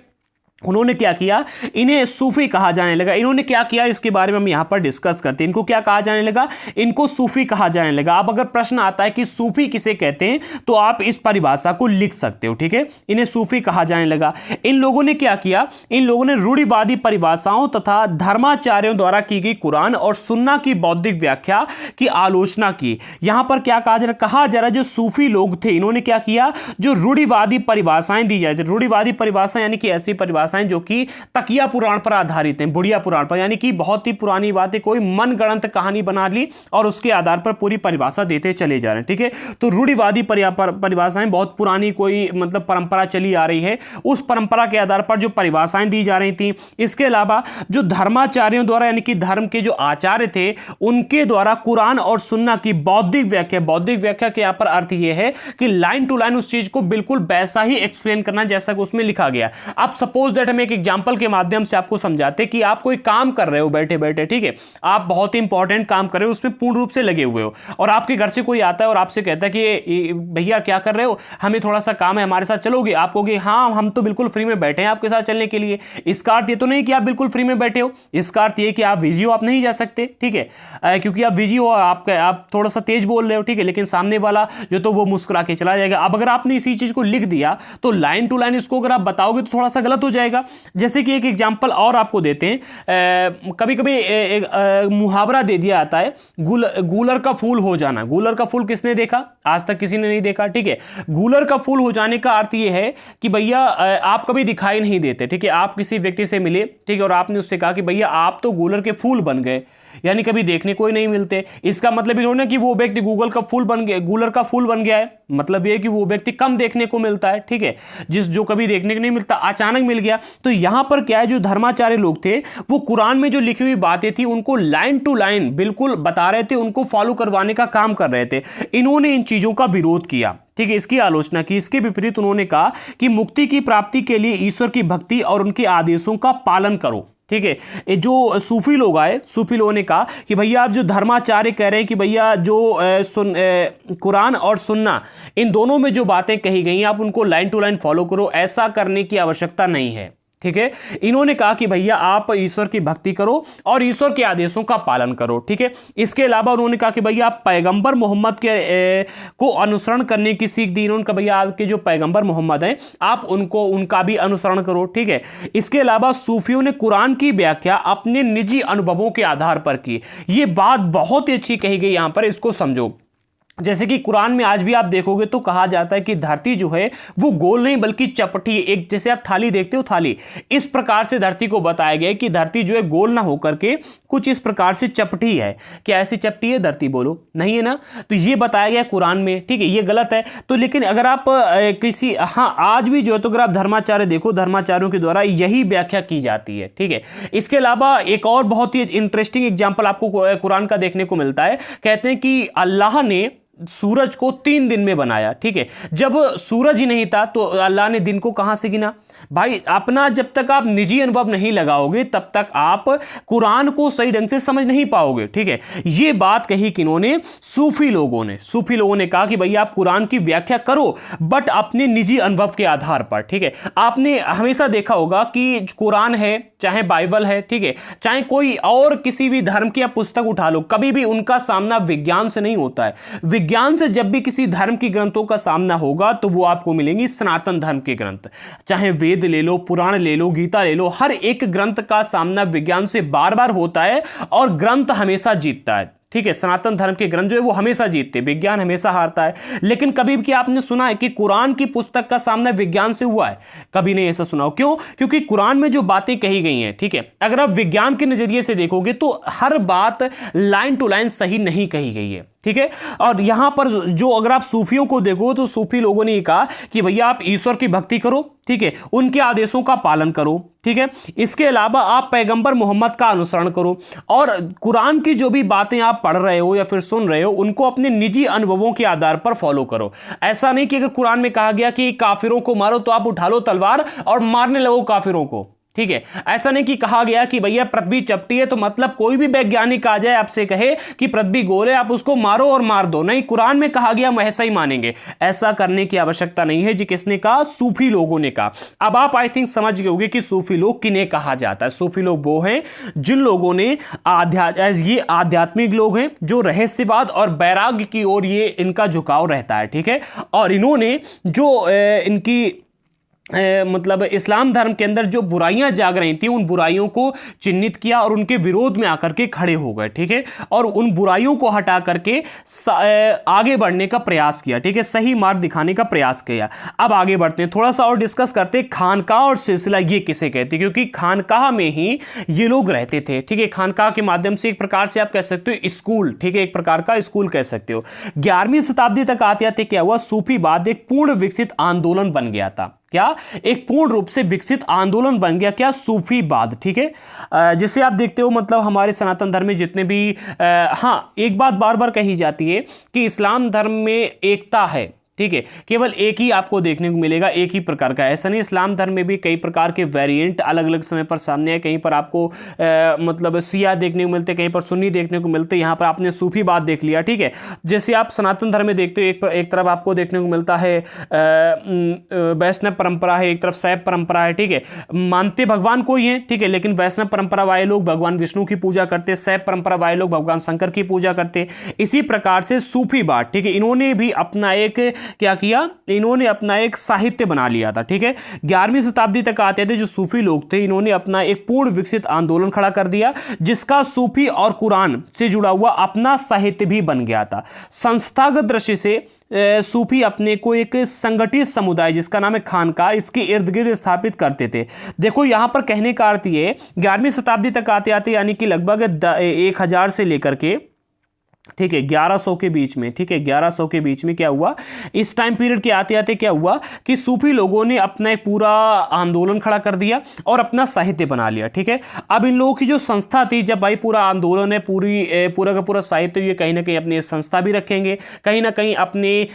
उन्होंने क्या किया? इन्हें सूफी कहा जाने लगा। इन्होंने क्या किया इसके बारे में हम यहां पर डिस्कस करते हैं। इनको क्या कहा जाने लगा? इनको सूफी कहा जाने लगा। अब अगर प्रश्न आता है कि सूफी किसे कहते हैं, तो आप इस परिभाषा को लिख सकते हो, ठीक है। इन्हें सूफी कहा जाने लगा। इन लोगों ने क्या किया? इन लोगों ने रूढ़िवादी परिभाषाओं तथा धर्माचार्यों द्वारा की गई कुरान और सुन्ना की बौद्धिक व्याख्या की आलोचना की। यहां पर क्या कहा जा रहा है, जो सूफी लोग थे, इन्होंने क्या किया? जो रूढ़िवादी परिभाषाएं दी जाती, रूढ़िवादी परिभाषा यानी कि ऐसी परिभाषाएं जो कि तकिया पुराण पर आधारित हैं, बुढ़िया पुराण पर, यानी कि बहुत ही पुरानी बातें, कोई मनगढ़ंत कहानी बना ली और उसके आधार पर पूरी परिभाषा देते चले जा रहे हैं, ठीक है। तो रूढ़िवादी परिभाषाएं बहुत पुरानी कोई मतलब परंपरा चली आ रही है, उस परंपरा के आधार पर जो परिभाषाएं दी जा रही थी। इसके अलावा जो धर्माचार्यों द्वारा, यानी कि धर्म के जो आचार्य थे, उनके द्वारा कुरान और सुन्ना की बौद्धिक व्याख्या के यहां पर अर्थ यह है कि लाइन टू लाइन उस चीज को बिल्कुल वैसा ही एक्सप्लेन करना जैसा कि उसमें लिखा गया। अब सपोज हम एक एग्जांपल के माध्यम से आपको समझाते कि आप कोई काम कर रहे हो बैठे बैठे, ठीक है, आप बहुत ही इंपॉर्टेंट काम कर रहे हो, उसमें पूर्ण रूप से लगे हुए हो, और आपके घर से कोई आता है और आपसे कहता है कि भैया क्या कर रहे हो, हमें थोड़ा सा काम है, हमारे साथ चलोगे? आप कहोगे हाँ, हम तो बिल्कुल फ्री में बैठे हैं आपके साथ चलने के लिए। इसका अर्थ ये तो नहीं कि आप बिल्कुल फ्री में बैठे हो, इसका अर्थ ये कि आप बिजी हो, आप नहीं जा सकते, ठीक है, क्योंकि आप बिजी हो, आप थोड़ा सा तेज बोल रहे हो, ठीक है, लेकिन सामने वाला जो तो वो मुस्कुरा के चला जाएगा। अब अगर आपने इसी चीज को लिख दिया तो लाइन टू लाइन इसको अगर आप बताओगे तो थोड़ा सा गलत हो जाएगा। जैसे कि एक एग्जांपल और आपको देते हैं, कभी कभी मुहावरा दे दिया जाता है, गूलर का फूल हो जाना। गूलर का फूल किसने देखा? आज तक किसी ने नहीं देखा, ठीक है। गूलर का फूल हो जाने का अर्थ यह है कि भैया आप कभी दिखाई नहीं देते, ठीक है। आप किसी व्यक्ति से मिले, ठीक है, और आपने उससे कहा कि भैया आप तो गूलर के फूल बन गए, यानी कभी देखने को ही नहीं मिलते। इसका मतलब ये थोड़ा ना कि वो व्यक्ति गूलर का फूल बन गया है, मतलब ये कि वो व्यक्ति कम देखने को मिलता है, ठीक है, जो कभी देखने को नहीं मिलता, अचानक मिल गया। तो यहां पर क्या है, जो धर्माचार्य लोग थे वो कुरान में जो लिखी हुई बातें थी उनको लाइन टू लाइन बिल्कुल बता रहे थे, उनको फॉलो करवाने का काम कर रहे थे। इन्होंने इन चीजों का विरोध किया, ठीक है, इसकी आलोचना की। इसके विपरीत उन्होंने कहा कि मुक्ति की प्राप्ति के लिए ईश्वर की भक्ति और उनके आदेशों का पालन करो, ठीक है। जो सूफी लोग आए, सूफी लोगों ने कहा कि भैया आप जो धर्माचार्य कह रहे हैं कि भैया जो कुरान और सुन्ना इन दोनों में जो बातें कही गई आप उनको लाइन टू लाइन फॉलो करो, ऐसा करने की आवश्यकता नहीं है, ठीक है। इन्होंने कहा कि भैया आप ईश्वर की भक्ति करो और ईश्वर के आदेशों का पालन करो, ठीक है। इसके अलावा उन्होंने कहा कि भैया आप पैगंबर मोहम्मद के को अनुसरण करने की सीख दी। इन्होंने कहा भैया आपके जो पैगंबर मोहम्मद हैं आप उनका भी अनुसरण करो, ठीक है। इसके अलावा सूफियों ने कुरान की व्याख्या अपने निजी अनुभवों के आधार पर की। ये बात बहुत ही अच्छी कही गई यहां पर, इसको समझो। जैसे कि कुरान में आज भी आप देखोगे तो कहा जाता है कि धरती जो है वो गोल नहीं बल्कि चपटी है। एक जैसे आप थाली देखते हो, थाली, इस प्रकार से धरती को बताया गया है कि धरती जो है गोल ना होकर के कुछ इस प्रकार से चपटी है। क्या ऐसी चपटी है धरती? बोलो, नहीं है ना। तो ये बताया गया कुरान में, ठीक है, ये गलत है। तो लेकिन अगर आप आज भी जो है तो अगर आप धर्माचार्य देखो, धर्माचार्यों के द्वारा यही व्याख्या की जाती है, ठीक है। इसके अलावा एक और बहुत ही इंटरेस्टिंग एग्जाम्पल आपको कुरान का देखने को मिलता है। कहते हैं कि अल्लाह ने सूरज को 3 दिन में बनाया, ठीक है। जब सूरज ही नहीं था तो अल्लाह ने दिन को कहां से गिना? भाई अपना जब तक आप निजी अनुभव नहीं लगाओगे तब तक आप कुरान को सही ढंग से समझ नहीं पाओगे। ठीक है, ये बात कही किन्होंने? सूफी लोगों ने। सूफी लोगों ने कहा कि भैया आप कुरान की व्याख्या करो बट अपने निजी अनुभव के आधार पर। ठीक है, आपने हमेशा देखा होगा कि कुरान है चाहे बाइबल है, ठीक है, चाहे कोई और किसी भी धर्म की आप पुस्तक उठा लो, कभी भी उनका सामना विज्ञान से नहीं होता है। विज्ञान से जब भी किसी धर्म की ग्रंथों का सामना होगा तो वो आपको मिलेंगी सनातन धर्म के ग्रंथ। चाहे वेद ले लो, पुराण ले लो, गीता ले लो, हर एक ग्रंथ का सामना विज्ञान से बार बार होता है और ग्रंथ हमेशा जीतता है। ठीक है, सनातन धर्म के ग्रंथ जो है वो हमेशा जीतते हैं, विज्ञान हमेशा हारता है। लेकिन कभी भी आपने सुना है कि कुरान की पुस्तक का सामना विज्ञान से हुआ है? कभी नहीं ऐसा सुना हो। क्यों? क्योंकि कुरान में जो बातें कही गई हैं, ठीक है, अगर आप विज्ञान के नजरिए से देखोगे तो हर बात लाइन टू लाइन सही नहीं कही गई है। ठीक है, और यहां पर जो अगर आप सूफियों को देखो तो सूफी लोगों ने कहा कि भैया आप ईश्वर की भक्ति करो, ठीक है, उनके आदेशों का पालन करो, ठीक है, इसके अलावा आप पैगंबर मोहम्मद का अनुसरण करो और कुरान की जो भी बातें आप पढ़ रहे हो या फिर सुन रहे हो उनको अपने निजी अनुभवों के आधार पर फॉलो करो। ऐसा नहीं कि अगर कुरान में कहा गया कि काफिरों को मारो तो आप उठा लो तलवार और मारने लगो काफिरों को। ठीक है, ऐसा नहीं कि कहा गया कि भैया पृथ्वी चपटी है तो मतलब कोई भी वैज्ञानिक आ जाए आपसे कहे कि पृथ्वी गोल है आप उसको मारो और मार दो। नहीं, कुरान में कहा गया हम ऐसा ही मानेंगे। ऐसा करने की आवश्यकता नहीं है जी। किसने कहा? सूफी लोगों ने कहा। अब आप आई थिंक समझ गए होंगे कि सूफी लोग किन्हें कहा जाता है। सूफी लोग वो हैं जिन लोगों ने ये आध्यात्मिक लोग हैं जो रहस्यवाद और वैराग्य की ओर ये इनका झुकाव रहता है। ठीक है, और इन्होंने जो इनकी मतलब इस्लाम धर्म के अंदर जो बुराइयां जाग रही थी उन बुराइयों को चिन्हित किया और उनके विरोध में आकर के खड़े हो गए। ठीक है, और उन बुराइयों को हटा करके आगे बढ़ने का प्रयास किया। ठीक है, सही मार्ग दिखाने का प्रयास किया। अब आगे बढ़ते हैं, थोड़ा सा और डिस्कस करते हैं खानकाह और सिलसिला ये किसे कहते हैं, क्योंकि खानकाह में ही ये लोग रहते थे। ठीक है, खानकाह के माध्यम से एक प्रकार से आप कह सकते हो स्कूल, ठीक है, एक प्रकार का स्कूल कह सकते हो। 11वीं शताब्दी तक आते आते क्या हुआ? सूफीवाद एक पूर्ण विकसित आंदोलन बन गया था। क्या? एक पूर्ण रूप से विकसित आंदोलन बन गया। क्या? सूफीवाद। ठीक है, जिसे आप देखते हो मतलब हमारे सनातन धर्म में जितने भी हाँ, एक बात बार बार कही जाती है कि इस्लाम धर्म में एकता है। ठीक है, केवल एक ही आपको देखने को मिलेगा, एक ही प्रकार का। ऐसा नहीं, इस्लाम धर्म में भी कई प्रकार के वेरिएंट अलग अलग समय पर सामने है। कहीं पर आपको मतलब शिया देखने को मिलते, कहीं पर सुन्नी देखने को मिलते। यहाँ पर आपने सूफी बात देख लिया। ठीक है, जैसे आप सनातन धर्म में देखते हो एक तरफ आपको देखने को मिलता है वैष्णव परंपरा है, एक तरफ शैव परंपरा है। ठीक है, मानते भगवान को ही है, ठीक है, लेकिन वैष्णव परंपरा वाले लोग भगवान विष्णु की पूजा करते, शैव परंपरा वाले लोग भगवान शंकर की पूजा करते। इसी प्रकार से सूफीवाद, ठीक है, इन्होंने भी अपना एक क्या किया? इन्होंने अपना एक साहित्य बना लिया था। ठीक है, 11वीं शताब्दी तक आते थे जो सूफी लोग थे, इन्होंने अपना एक पूर्ण विकसित आंदोलन खड़ा कर दिया जिसका सूफी और कुरान से जुड़ा हुआ अपना साहित्य भी बन गया था। संस्थागत दृष्टि से सूफी अपने को एक संगठित समुदाय जिसका नाम है खानकाह, इसके इर्द गिर्द स्थापित करते थे। देखो यहां पर कहने का अर्थ ये 11वीं शताब्दी तक आते आते यानी कि लगभग 1000 से लेकर के, ठीक है, 1100 के बीच में, ठीक है, 1100 के बीच में क्या हुआ? इस टाइम पीरियड के आते आते क्या हुआ कि सूफी लोगों ने अपना एक पूरा आंदोलन खड़ा कर दिया और अपना साहित्य बना लिया। ठीक है, अब इन लोगों की जो संस्था थी, जब भाई पूरा आंदोलन है, पूरा का पूरा साहित्य, ये कहीं ना कहीं अपनी संस्था भी रखेंगे, कहीं ना कहीं अपने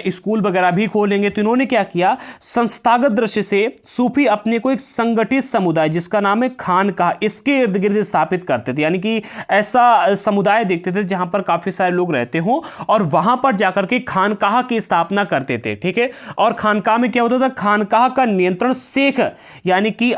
स्कूल वगैरह भी खोलेंगे। तो इन्होंने क्या किया? संस्थागत दृष्टि से सूफी अपने को एक संगठित समुदाय जिसका नाम है खानकाह, इसके इर्द गिर्द स्थापित करते थे। यानी कि ऐसा समुदाय देखते थे जहां पर काफी सारे लोग रहते हो और वहां पर जाकर के खानकाह की स्थापना करते थे। ठीक है, और खानकाह में क्या होता था? खानकाह का नियंत्रण शेख यानी कि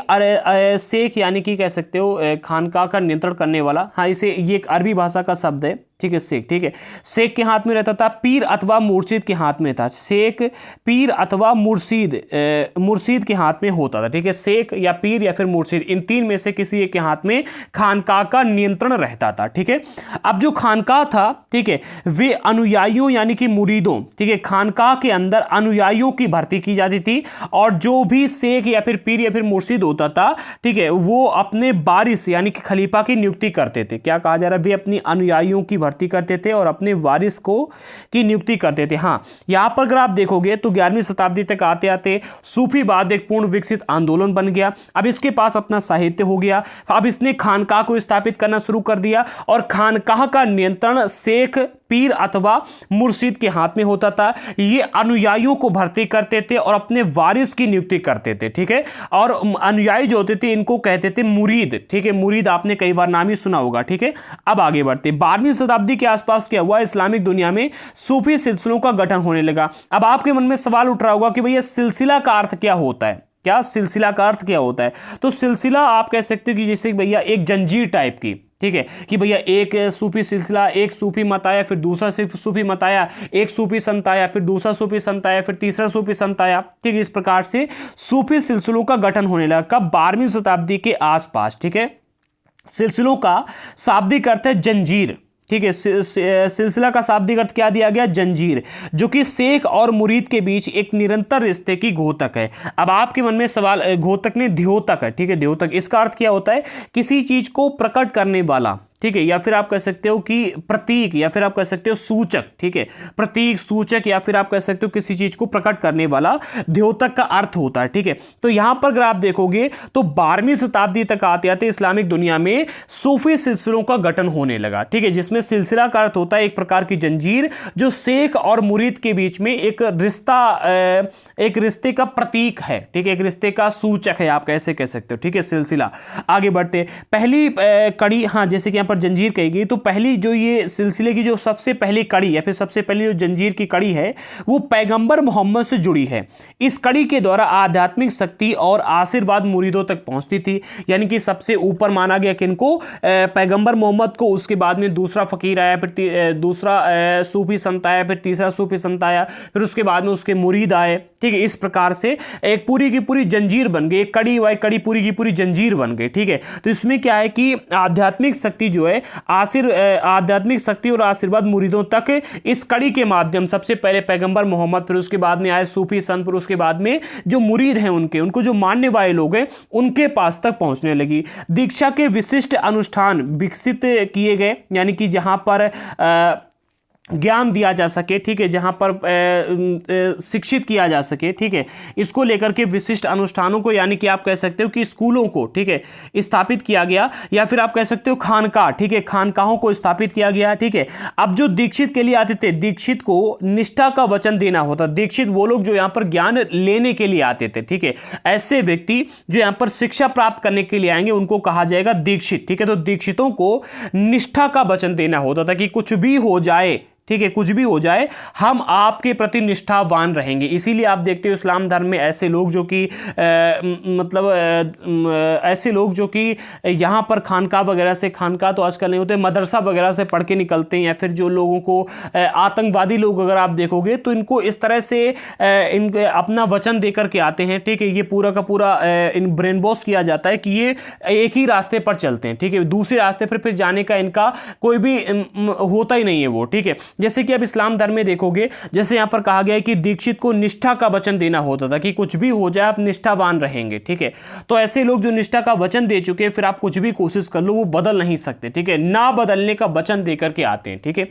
शेख यानी कि कह सकते हो खानकाह का नियंत्रण करने वाला। हाँ, इसे ये एक अरबी भाषा का शब्द है। ठीक है, शेख। ठीक है, शेख के हाथ में रहता था, पीर अथवा मुर्शिद के हाथ में था। शेख, पीर अथवा मुर्शिद के हाथ में होता था। ठीक है, शेख या पीर या फिर मुर्शिद, इन तीन में से किसी एक के हाथ में खानकाह का नियंत्रण रहता था। ठीक है, अब जो खानकाह था, ठीक है, वे अनुयायियों यानी कि मुरीदों, ठीक है, खानकाह के अंदर अनुयायियों की भर्ती की जाती थी और जो भी शेख या फिर पीर या फिर मुर्शिद होता था, ठीक है, वो अपने वारिस यानी कि खलीफा की नियुक्ति करते थे। क्या कहा जा रहा है? वे अपनी अनुयायियों की भर्ती करते थे और अपने वारिस को की नियुक्ति करते थे। हाँ, यहां पर अगर आप देखोगे तो 11वीं शताब्दी तक आते आते सूफीवाद एक पूर्ण विकसित आंदोलन बन गया। अब इसके पास अपना साहित्य हो गया। अब इसने खानकाह को स्थापित करना शुरू कर दिया और खानकाह का नियंत्रण शेख पीर अथवा मुर्शिद के हाथ में होता था। ये अनुयायियों को भर्ती करते थे और अपने वारिस की नियुक्ति करते थे, ठीक है। और अनुयायी जो होते थे इनको कहते थे मुरीद, ठीक है। मुरीद आपने कई बार नाम ही सुना होगा, ठीक है। अब आगे बढ़ते, 12वीं शताब्दी के आसपास क्या हुआ, इस्लामिक दुनिया में सूफी सिलसिलों का गठन होने लगा। अब आपके मन में सवाल उठ रहा होगा कि भैया सिलसिला का अर्थ क्या होता है, क्या सिलसिला का अर्थ क्या होता है। तो सिलसिला आप कह सकते हो कि जैसे भैया एक जंजीर टाइप की, ठीक है, कि भैया एक सूफी सिलसिला, एक सूफी मत आया, फिर दूसरा सूफी मत आया, एक सूफी संत आया, फिर दूसरा सूफी संत आया, फिर तीसरा सूफी संत आया, ठीक है। इस प्रकार से सूफी सिलसिलों का गठन होने लगा कब, 12वीं शताब्दी के आसपास, ठीक है। सिलसिलों का शाब्दिक अर्थ है जंजीर, ठीक है। सिलसिला का शाब्दिक अर्थ क्या दिया गया, जंजीर, जो कि शेख और मुरीद के बीच एक निरंतर रिश्ते की घोतक है। अब आपके मन में सवाल, घोतक ने द्योतक है, ठीक है, द्योतक, इसका अर्थ क्या होता है, किसी चीज को प्रकट करने वाला, ठीक है, या फिर आप कह सकते हो कि प्रतीक, या फिर आप कह सकते हो सूचक, ठीक है, प्रतीक, सूचक, या फिर आप कह सकते हो किसी चीज को प्रकट करने वाला द्योतक का अर्थ होता है, ठीक है। तो यहां पर अगर आप देखोगे तो 12वीं शताब्दी तक आते आते इस्लामिक दुनिया में सूफी सिलसिलों का गठन होने लगा, ठीक है, जिसमें सिलसिला का अर्थ होता है एक प्रकार की जंजीर जो शेख और मुरीद के बीच में एक रिश्ता, एक रिश्ते का प्रतीक है, ठीक है, एक रिश्ते का सूचक है, आप कैसे कह सकते हो, ठीक है, सिलसिला। आगे बढ़ते, पहली कड़ी, हाँ, जैसे कि पर जंजीर कही गई, तो पहली जो ये सिलसिले की जो सबसे पहली कड़ी या फिर सबसे पहली जो जंजीर की कड़ी है वो पैगंबर मोहम्मद से जुड़ी है। इस कड़ी के द्वारा आध्यात्मिक शक्ति और आशीर्वाद मुरीदों तक पहुंचती थी, यानी कि सबसे ऊपर माना गया किनको, पैगंबर मोहम्मद को, उसके बाद में दूसरा फकीर आया, फिर दूसरा सूफी संत आया, फिर तीसरा सूफी संत आया, फिर उसके बाद में उसके मुरीद आए, ठीक है। इस प्रकार से एक पूरी की पूरी जंजीर बन गई, एक कड़ी वाई कड़ी पूरी की पूरी जंजीर बन गई, ठीक है। तो इसमें क्या है कि आध्यात्मिक शक्ति जो है, आध्यात्मिक शक्ति और आशीर्वाद मुरीदों तक इस कड़ी के माध्यम, सबसे पहले पैगंबर मोहम्मद, फिर उसके बाद में आए सूफी संत, फिर उसके बाद में जो मुरीद हैं उनको जो मानने वाले लोग हैं उनके पास तक पहुंचने लगी। दीक्षा के विशिष्ट अनुष्ठान विकसित किए गए, यानी कि जहां पर ज्ञान दिया जा सके, ठीक है, जहां पर शिक्षित किया जा सके, ठीक है, इसको लेकर के विशिष्ट अनुष्ठानों को, यानी कि आप कह सकते हो कि स्कूलों को, ठीक है, स्थापित किया गया, या फिर आप कह सकते हो खानका, ठीक है, खानकाहों को स्थापित किया गया, ठीक है। अब जो दीक्षित के लिए आते थे, दीक्षित को निष्ठा का वचन देना होता। दीक्षित वो लोग जो यहां पर ज्ञान लेने के लिए आते थे, ठीक है, ऐसे व्यक्ति जो यहां पर शिक्षा प्राप्त करने के लिए आएंगे उनको कहा जाएगा दीक्षित, ठीक है। तो दीक्षितों को निष्ठा का वचन देना होता था कि कुछ भी हो जाए, ठीक है, कुछ भी हो जाए हम आपके प्रति निष्ठावान रहेंगे। इसीलिए आप देखते हो इस्लाम धर्म में ऐसे लोग जो कि ऐसे लोग जो कि यहाँ पर खानका वगैरह से, खानका तो आजकल नहीं होते, मदरसा वगैरह से पढ़ के निकलते हैं, या फिर जो लोगों को आतंकवादी लोग अगर आप देखोगे तो इनको इस तरह से इनके अपना वचन दे करके आते हैं, ठीक है। ये पूरा का पूरा इन ब्रेन वॉश किया जाता है कि ये एक ही रास्ते पर चलते हैं, ठीक है, दूसरे रास्ते पर फिर जाने का इनका कोई भी होता ही नहीं है वो, ठीक है। जैसे कि अब इस्लाम धर्म में देखोगे, जैसे यहां पर कहा गया है कि दीक्षित को निष्ठा का वचन देना होता था कि कुछ भी हो जाए आप निष्ठावान रहेंगे, ठीक है। तो ऐसे लोग जो निष्ठा का वचन दे चुके हैं, फिर आप कुछ भी कोशिश कर लो वो बदल नहीं सकते, ठीक है, ना बदलने का वचन दे करके आते हैं, ठीक है।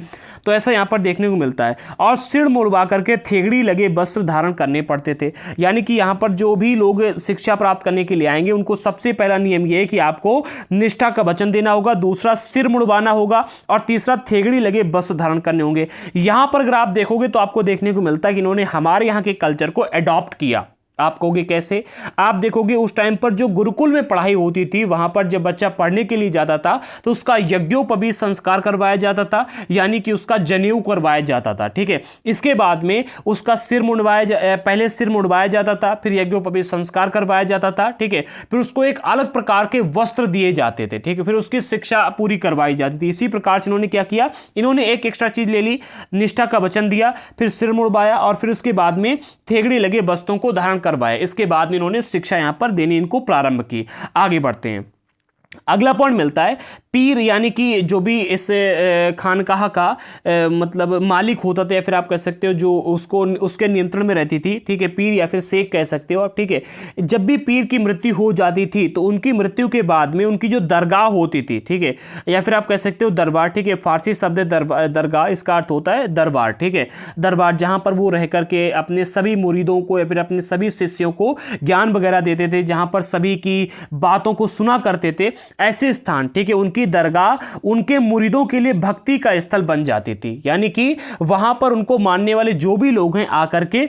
तो ऐसा यहां पर देखने को मिलता है। और सिर मुड़वा करके थेगड़ी लगे वस्त्र धारण करने पड़ते थे, यानी कि यहां पर जो भी लोग शिक्षा प्राप्त करने के लिए आएंगे उनको सबसे पहला नियम यह है कि आपको निष्ठा का वचन देना होगा, दूसरा सिर मुड़वाना होगा, और तीसरा थेगड़ी लगे वस्त्र धारण करने होंगे। यहां पर अगर आप देखोगे तो आपको देखने को मिलता है कि इन्होंने हमारे यहां के कल्चर को एडॉप्ट किया। आप कहोगे कैसे? आप देखोगे उस टाइम पर जो गुरुकुल में पढ़ाई होती थी, वहां पर जब बच्चा पढ़ने के लिए जाता था तो उसका यज्ञोपवीत संस्कार करवाया जाता था, यानी कि उसका जनेऊ करवाया जाता था, ठीक है। इसके बाद में उसका सिर मुंडवाया, पहले सिर मुंडवाया जाता था, फिर यज्ञोपवीत संस्कार करवाया जाता था, ठीक है। फिर उसको एक अलग प्रकार के वस्त्र दिए जाते थे, ठीक है, फिर उसकी शिक्षा पूरी करवाई जाती थी। इसी प्रकार से इन्होंने क्या किया, इन्होंने एक एक्स्ट्रा चीज ले ली, निष्ठा का वचन दिया, फिर सिर मुंडवाया, और फिर उसके बाद में थेगड़ी लगे वस्त्रों को धारण करवाया। इसके बाद में इन्होंने शिक्षा यहां पर देनी इनको प्रारंभ की। आगे बढ़ते हैं, अगला पॉइंट मिलता है पीर, यानी कि जो भी इस खानकाह का मतलब मालिक होता था, या फिर आप कह सकते हो जो उसको उसके नियंत्रण में रहती थी, ठीक है, पीर या फिर शेख कह सकते हो आप, ठीक है। जब भी पीर की मृत्यु हो जाती थी तो उनकी मृत्यु के बाद में उनकी जो दरगाह होती थी, ठीक है, या फिर आप कह सकते हो दरबार, ठीक है, फारसी शब्द दरगाह, इसका अर्थ होता है दरबार, ठीक है, दरबार, जहां पर वो रह करके अपने सभी मुरीदों को या फिर अपने सभी शिष्यों को ज्ञान वगैरह देते थे, जहां पर सभी की बातों को सुना करते थे, ऐसे स्थान, ठीक है, उनकी दरगाह उनके मुरीदों के लिए भक्ति का स्थल बन जाती थी, यानी कि वहां पर उनको मानने वाले जो भी लोग हैं आकर के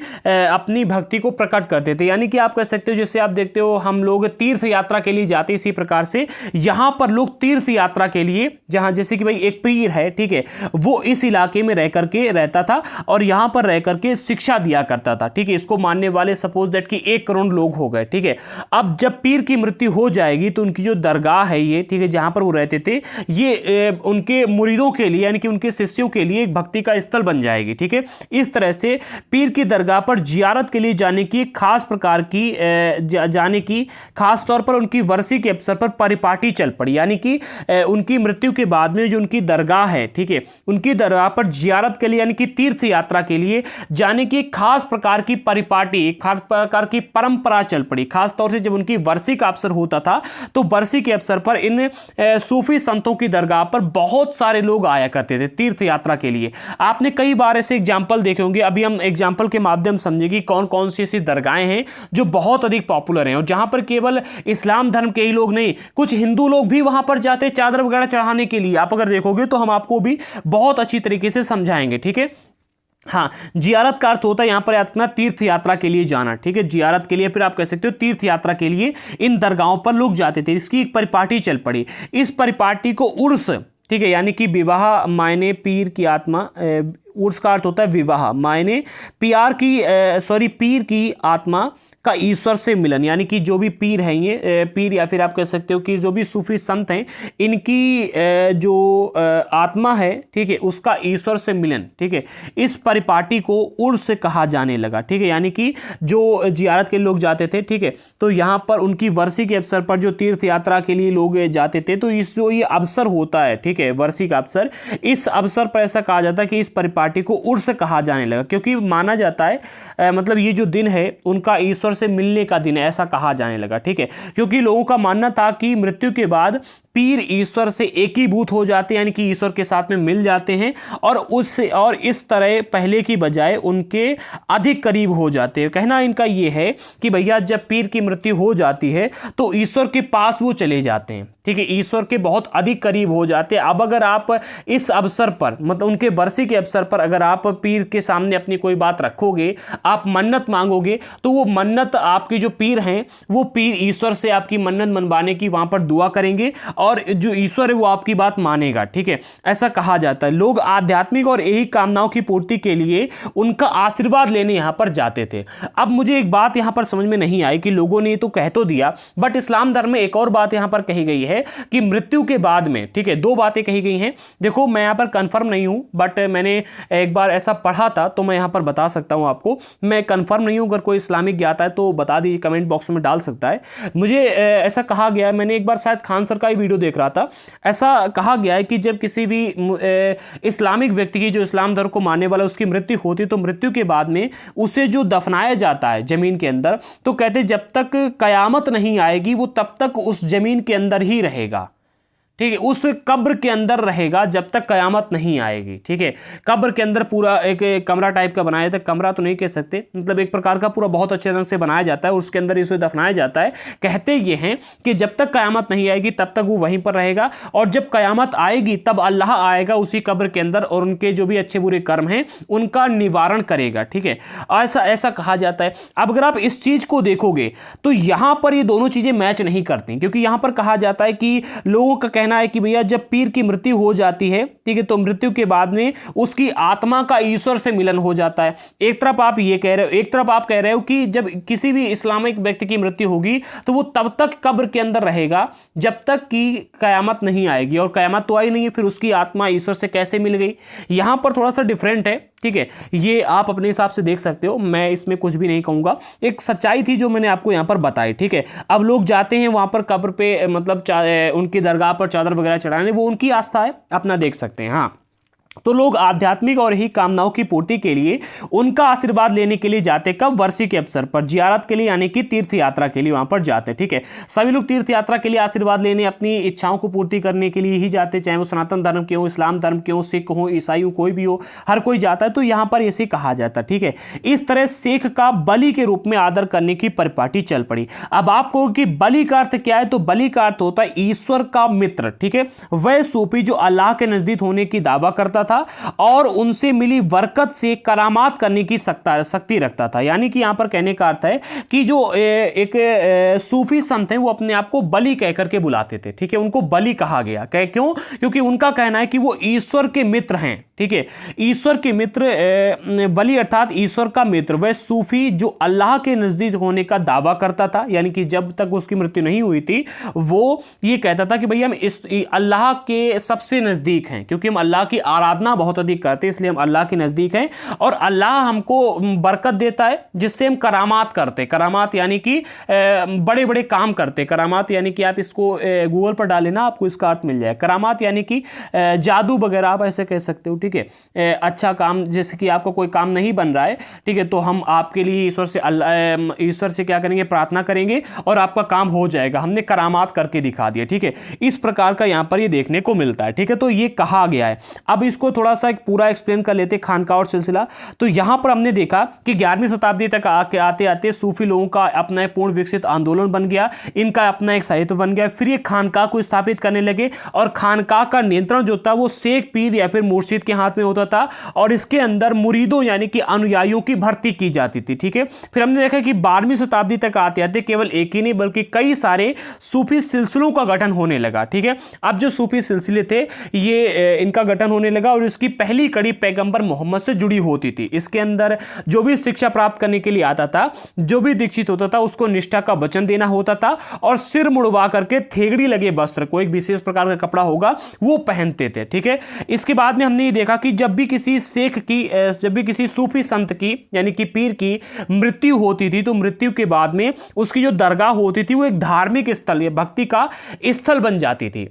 अपनी भक्ति को प्रकट करते थे। यानी कि आप कह सकते हो जैसे आप देखते हो हम लोग तीर्थ यात्रा के लिए जाते, इसी प्रकार से यहां पर लोग तीर्थ यात्रा के लिए, जहां जैसे कि भाई एक पीर है, ठीक है, वो इस इलाके में रह करके रहता था और यहां पर रह करके शिक्षा दिया करता था, ठीक है। इसको मानने वाले सपोज दैट कि 1 करोड़ लोग हो गए, ठीक है। अब जब पीर की मृत्यु हो जाएगी तो उनकी जो दरगाह है ये, ठीक है, जहां पर वो रहते थे, ये उनके मुरीदों के लिए यानी कि उनके शिष्यों के लिए एक भक्ति का स्थल बन जाएगी, ठीक है। इस तरह से पीर की दरगाह पर जियारत के लिए जाने की खास प्रकार की जाने की खास तौर पर उनकी वर्षी के अवसर पर परिपाटी चल पड़ी, यानी कि उनकी मृत्यु के बाद में जो उनकी दरगाह है, ठीक है, उनकी दरगाह पर जियारत के लिए यानी कि तीर्थ यात्रा के लिए जाने की खास प्रकार की परिपाटी, एक खास प्रकार की परंपरा चल पड़ी। खास तौर से जब उनकी वर्षी का अवसर होता था तो वर्षी के अवसर पर इन सूफी संतों की दरगाह पर बहुत सारे लोग आया करते थे तीर्थ यात्रा के लिए। आपने कई बार ऐसे एग्जाम्पल देखे होंगे, अभी हम एग्जाम्पल के माध्यम समझेंगे कौन कौन सी ऐसी दरगाहें हैं जो बहुत अधिक पॉपुलर हैं और जहां पर केवल इस्लाम धर्म के ही लोग नहीं, कुछ हिंदू लोग भी वहां पर जाते चादर वगैरह चढ़ाने के लिए। आप अगर देखोगे तो हम आपको भी बहुत अच्छी तरीके से समझाएंगे, ठीक है। हाँ, जियारत का अर्थ होता है यहां पर याद रखना तीर्थ यात्रा के लिए जाना, ठीक है, जियारत के लिए, फिर आप कह सकते हो तीर्थ यात्रा के लिए इन दरगाहों पर लोग जाते थे। इसकी एक परिपाटी चल पड़ी, इस परिपाटी को उर्स, ठीक है, यानी कि विवाह मायने पीर की आत्मा, उर्स का अर्थ होता है विवाह, मायने पीर की आत्मा का ईश्वर से मिलन, यानी कि जो भी पीर हैं ये पीर या फिर आप कह सकते हो कि जो भी सूफी संत हैं इनकी जो आत्मा है, ठीक है, उसका ईश्वर से मिलन, ठीक है, इस परिपाटी को उर्स कहा जाने लगा, ठीक है। यानी कि जो जियारत के लोग जाते थे, ठीक है, तो यहाँ पर उनकी वर्षी के अवसर पर जो तीर्थ यात्रा के लिए लोग जाते थे तो इस जो ये अवसर होता है, ठीक है, वर्षी का अवसर, इस अवसर पर ऐसा कहा जाता है कि इस परिपाटी को उर्स कहा जाने लगा, क्योंकि माना जाता है मतलब ये जो दिन है उनका ईश्वर से मिलने का दिन है, ऐसा कहा जाने लगा, ठीक है। क्योंकि लोगों का मानना था कि मृत्यु के बाद पीर ईश्वर से एकीभूत हो जाते हैं, यानी कि ईश्वर के साथ में मिल जाते हैं और इस तरह पहले की बजाय उनके अधिक करीब हो जाते हैं। कहना इनका यह है कि भैया जब पीर की मृत्यु हो जाती है तो ईश्वर के पास वो चले जाते हैं, ठीक है, ईश्वर के बहुत अधिक करीब हो जाते हैं। अब अगर आप इस अवसर पर मतलब उनके बरसी के अवसर पर अगर आप पीर के सामने अपनी कोई बात रखोगे, आप मन्नत मांगोगे, तो वो मन्नत आपकी जो पीर हैं वो पीर ईश्वर से आपकी मन्नत मनवाने की वहां पर दुआ करेंगे और जो ईश्वर है वो आपकी बात मानेगा, ठीक है, ऐसा कहा जाता है। लोग आध्यात्मिक और यही कामनाओं की पूर्ति के लिए उनका आशीर्वाद लेने यहां पर जाते थे। अब मुझे एक बात यहां पर समझ में नहीं आई कि लोगों ने तो कह तो दिया, बट इस्लाम धर्म में एक और बात यहां पर कही गई है कि मृत्यु के बाद में, ठीक है, 2 बातें कही गई हैं। देखो मैं यहां पर कंफर्म नहीं हूं, बट मैंने एक बार ऐसा पढ़ा था तो मैं यहां पर बता सकता हूं आपको। मैं कंफर्म नहीं हूं, अगर कोई इस्लामिक ज्ञाता है तो बता दीजिए, कमेंट बॉक्स में डाल सकता है। मुझे ऐसा कहा गया है, मैंने एक बार शायद खान सर का ही वीडियो देख रहा था, ऐसा कहा गया है कि जब किसी भी इस्लामिक व्यक्ति की, जो इस्लाम धर्म को मानने वाला, उसकी मृत्यु होती तो मृत्यु के बाद में उसे जो दफनाया जाता है जमीन के अंदर, तो कहते जब तक कयामत नहीं आएगी वो तब तक उस जमीन के अंदर ही रहेगा, ठीक है, उस कब्र के अंदर रहेगा जब तक कयामत नहीं आएगी, ठीक है। कब्र के अंदर पूरा एक कमरा टाइप का बनाया जाता है, कमरा तो नहीं कह सकते, मतलब एक प्रकार का पूरा बहुत अच्छे रंग से बनाया जाता है, उसके अंदर इसे दफनाया जाता है। कहते ये हैं कि जब तक कयामत नहीं आएगी तब तक वो वहीं पर रहेगा और जब कयामत आएगी तब अल्लाह आएगा उसी कब्र के अंदर और उनके जो भी अच्छे बुरे कर्म हैं उनका निवारण करेगा, ठीक है, ऐसा कहा जाता है। अब अगर आप इस चीज को देखोगे तो यहां पर ये दोनों चीजें मैच नहीं करती, क्योंकि यहां पर कहा जाता है कि लोगों का है कि भैया जब पीर की मृत्यु हो जाती है, ठीक है, तो मृत्यु के बाद में उसकी आत्मा का ईश्वर से मिलन हो जाता है। एक तरफ आप ये कह रहे हो, एक तरफ आप कह रहे हो कि जब किसी भी इस्लामिक व्यक्ति की मृत्यु होगी तो वो तब तक कब्र के अंदर रहेगा जब तक कि कयामत नहीं आएगी, और कयामत तो आई नहीं है, फिर उसकी आत्मा ईश्वर से कैसे मिल गई। यहां पर थोड़ा सा डिफरेंट है, ठीक है, ये आप अपने हिसाब से देख सकते हो, मैं इसमें कुछ भी नहीं कहूंगा, एक सच्चाई थी जो मैंने आपको यहां पर बताई, ठीक है। अब लोग जाते हैं वहां पर कब्र पे, मतलब उनकी दरगाह पर चादर वगैरह चढ़ाने, वो उनकी आस्था है, अपना देख सकते हैं। हाँ, तो लोग आध्यात्मिक और ही कामनाओं की पूर्ति के लिए उनका आशीर्वाद लेने के लिए जाते, कब? वर्षी के अवसर पर, जियारत के लिए, यानी कि तीर्थ यात्रा के लिए वहां पर जाते। ठीक है, सभी लोग तीर्थ यात्रा के लिए आशीर्वाद लेने, अपनी इच्छाओं को पूर्ति करने के लिए ही जाते, चाहे वो सनातन धर्म के हो, इस्लाम धर्म के हो, सिख हो, ईसाई हो, कोई भी हो, हर कोई जाता है। तो यहां पर इसे कहा जाता। ठीक है, इस तरह शेख का बलि के रूप में आदर करने की परिपाटी चल पड़ी। अब आप कहो कि बलि का अर्थ क्या है, तो बलि का अर्थ होता है ईश्वर का मित्र। ठीक है, वह सूफी जो अल्लाह के नजदीक होने की दावा करता था और उनसे मिली बरकत से करामात करने की शक्ति रखता था। यानी कि यहां पर कहने का अर्थ है कि जो एक सूफी संत हैं वो अपने आप को बलि कहकर के बुलाते थे। ठीक है, उनको बलि कहा गया। क्यों? क्योंकि उनका कहना है कि वो ईश्वर के मित्र हैं। ठीक है, ईश्वर के मित्र, बलि अर्थात ईश्वर का मित्र। वह सूफी जो अल्लाह के नजदीक होने का दावा करता था, यानी कि जब तक उसकी मृत्यु नहीं हुई थी वो ये कहता था कि भैया हम इस अल्लाह के सबसे नजदीक हैं, क्योंकि हम अल्लाह की आराधना बहुत अधिक करते हैं, इसलिए हम अल्लाह के नजदीक हैं और अल्लाह हमको बरकत देता है जिससे हम करामात करते। करामात यानी कि बड़े बड़े काम करते। करामात यानी कि आप इसको गूगल पर डालें ना, आपको इसका अर्थ मिल जाए। करामात यानी कि जादू वगैरह, आप ऐसे कह सकते हो। ठीक है, अच्छा काम, जैसे कि आपका कोई काम नहीं बन रहा है, ठीक है, तो हम आपके लिए ईश्वर से क्या करेंगे? प्रार्थना करेंगे और आपका काम हो जाएगा। हमने करामात करके दिखा दिया। ठीक है, इस प्रकार का यहां पर ये देखने को मिलता है। ठीक है, तो ये कहा गया है। अब इसको थोड़ा सा एक पूरा एक्सप्लेन कर लेते, खानका और सिलसिला। तो यहां पर हमने देखा कि 11वीं शताब्दी तक आते आते सूफी लोगों का अपना पूर्ण विकसित आंदोलन बन गया, इनका अपना एक साहित्य बन गया। फिर ये खानका को स्थापित करने लगे और खानका का नियंत्रण जो था वो शेख, पीर या फिर मुर्शिद के हाथ में होता था और इसके अंदर मुरीदों यानी कि अनुयायियों की भर्ती की जाती थी। ठीक है, फिर हमने देखा कि 12वीं शताब्दी तक आते आते केवल एक ही नहीं बल्कि कई सारे सूफी सिलसिलों का गठन होने लगा। ठीक है, अब जो सूफी सिलसिले थे ये इनका गठन होने लगा और इसकी पहली कड़ी पैगंबर मोहम्मद से जुड़ी होती थी। इसके अंदर जो भी शिक्षा प्राप्त करने के लिए आता था, जो भी दीक्षित होता था, उसको निष्ठा का वचन देना होता था और सिर मुड़वा करके थेगड़ी लगे वस्त्र, कोई विशेष प्रकार का कपड़ा होगा वो पहनते थे। ठीक है, इसके बाद में हमने ये देखा कि जब भी किसी सूफी संत की यानी कि पीर की मृत्यु होती थी तो मृत्यु के बाद में उसकी जो दरगाह होती थी वो एक धार्मिक स्थल या भक्ति का स्थल बन जाती थी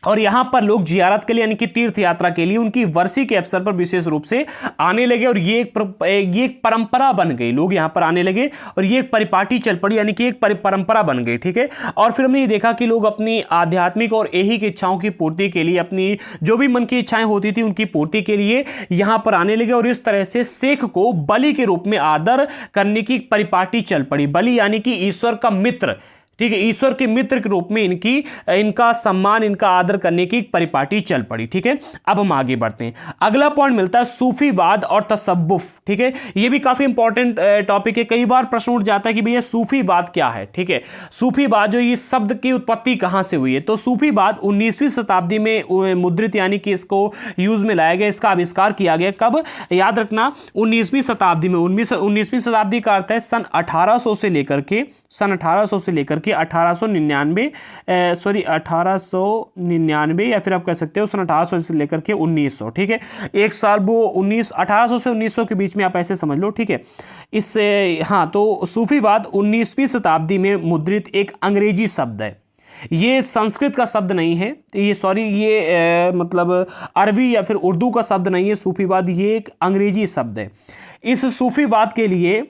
और यहां पर लोग जियारत के लिए यानी कि तीर्थ यात्रा के लिए उनकी वर्षी के अवसर पर विशेष रूप से आने लगे और ये एक परंपरा बन गई। लोग यहां पर आने लगे और ये एक परिपाटी चल पड़ी, यानी कि एक परंपरा बन गई। ठीक है, और फिर हमने ये देखा कि लोग अपनी आध्यात्मिक और ऐहिक इच्छाओं की पूर्ति के लिए, अपनी जो भी मन की इच्छाएं होती थी उनकी पूर्ति के लिए यहां पर आने लगे और इस तरह से शेख को बलि के रूप में आदर करने की परिपाटी चल पड़ी। बलि यानी कि ईश्वर का मित्र। ठीक है, ईश्वर के मित्र के रूप में इनका सम्मान, इनका आदर करने की परिपाटी चल पड़ी। ठीक है, अब हम आगे बढ़ते हैं। अगला पॉइंट मिलता है सूफीवाद और तसव्वुफ। ठीक है, ये भी काफी इंपॉर्टेंट टॉपिक है। कई बार प्रश्न उठ जाता है कि भैया सूफीवाद क्या है। ठीक है, सूफीवाद जो ये शब्द की उत्पत्ति कहां से हुई है, तो सूफीवाद 19वीं शताब्दी में मुद्रित यानी कि इसको यूज में लाया गया, इसका आविष्कार किया गया। कब? याद रखना, 19वीं शताब्दी में। 19वीं शताब्दी का अर्थ है सन 1800 से लेकर के 1899 या फिर आप कह सकते हो सन 1800 से लेकर के 1900। ठीक है, एक साल वो 1800 से 1900 के बीच में आप ऐसे समझ लो। ठीक है, इससे हाँ, तो सूफीवाद 19वीं शताब्दी में मुद्रित एक अंग्रेजी शब्द है। ये संस्कृत का शब्द नहीं है, ये मतलब अरबी या फिर उर्दू का शब्द नहीं है। सूफीवाद ये एक अंग्रेजी शब्द है। इस सूफीवाद के लिए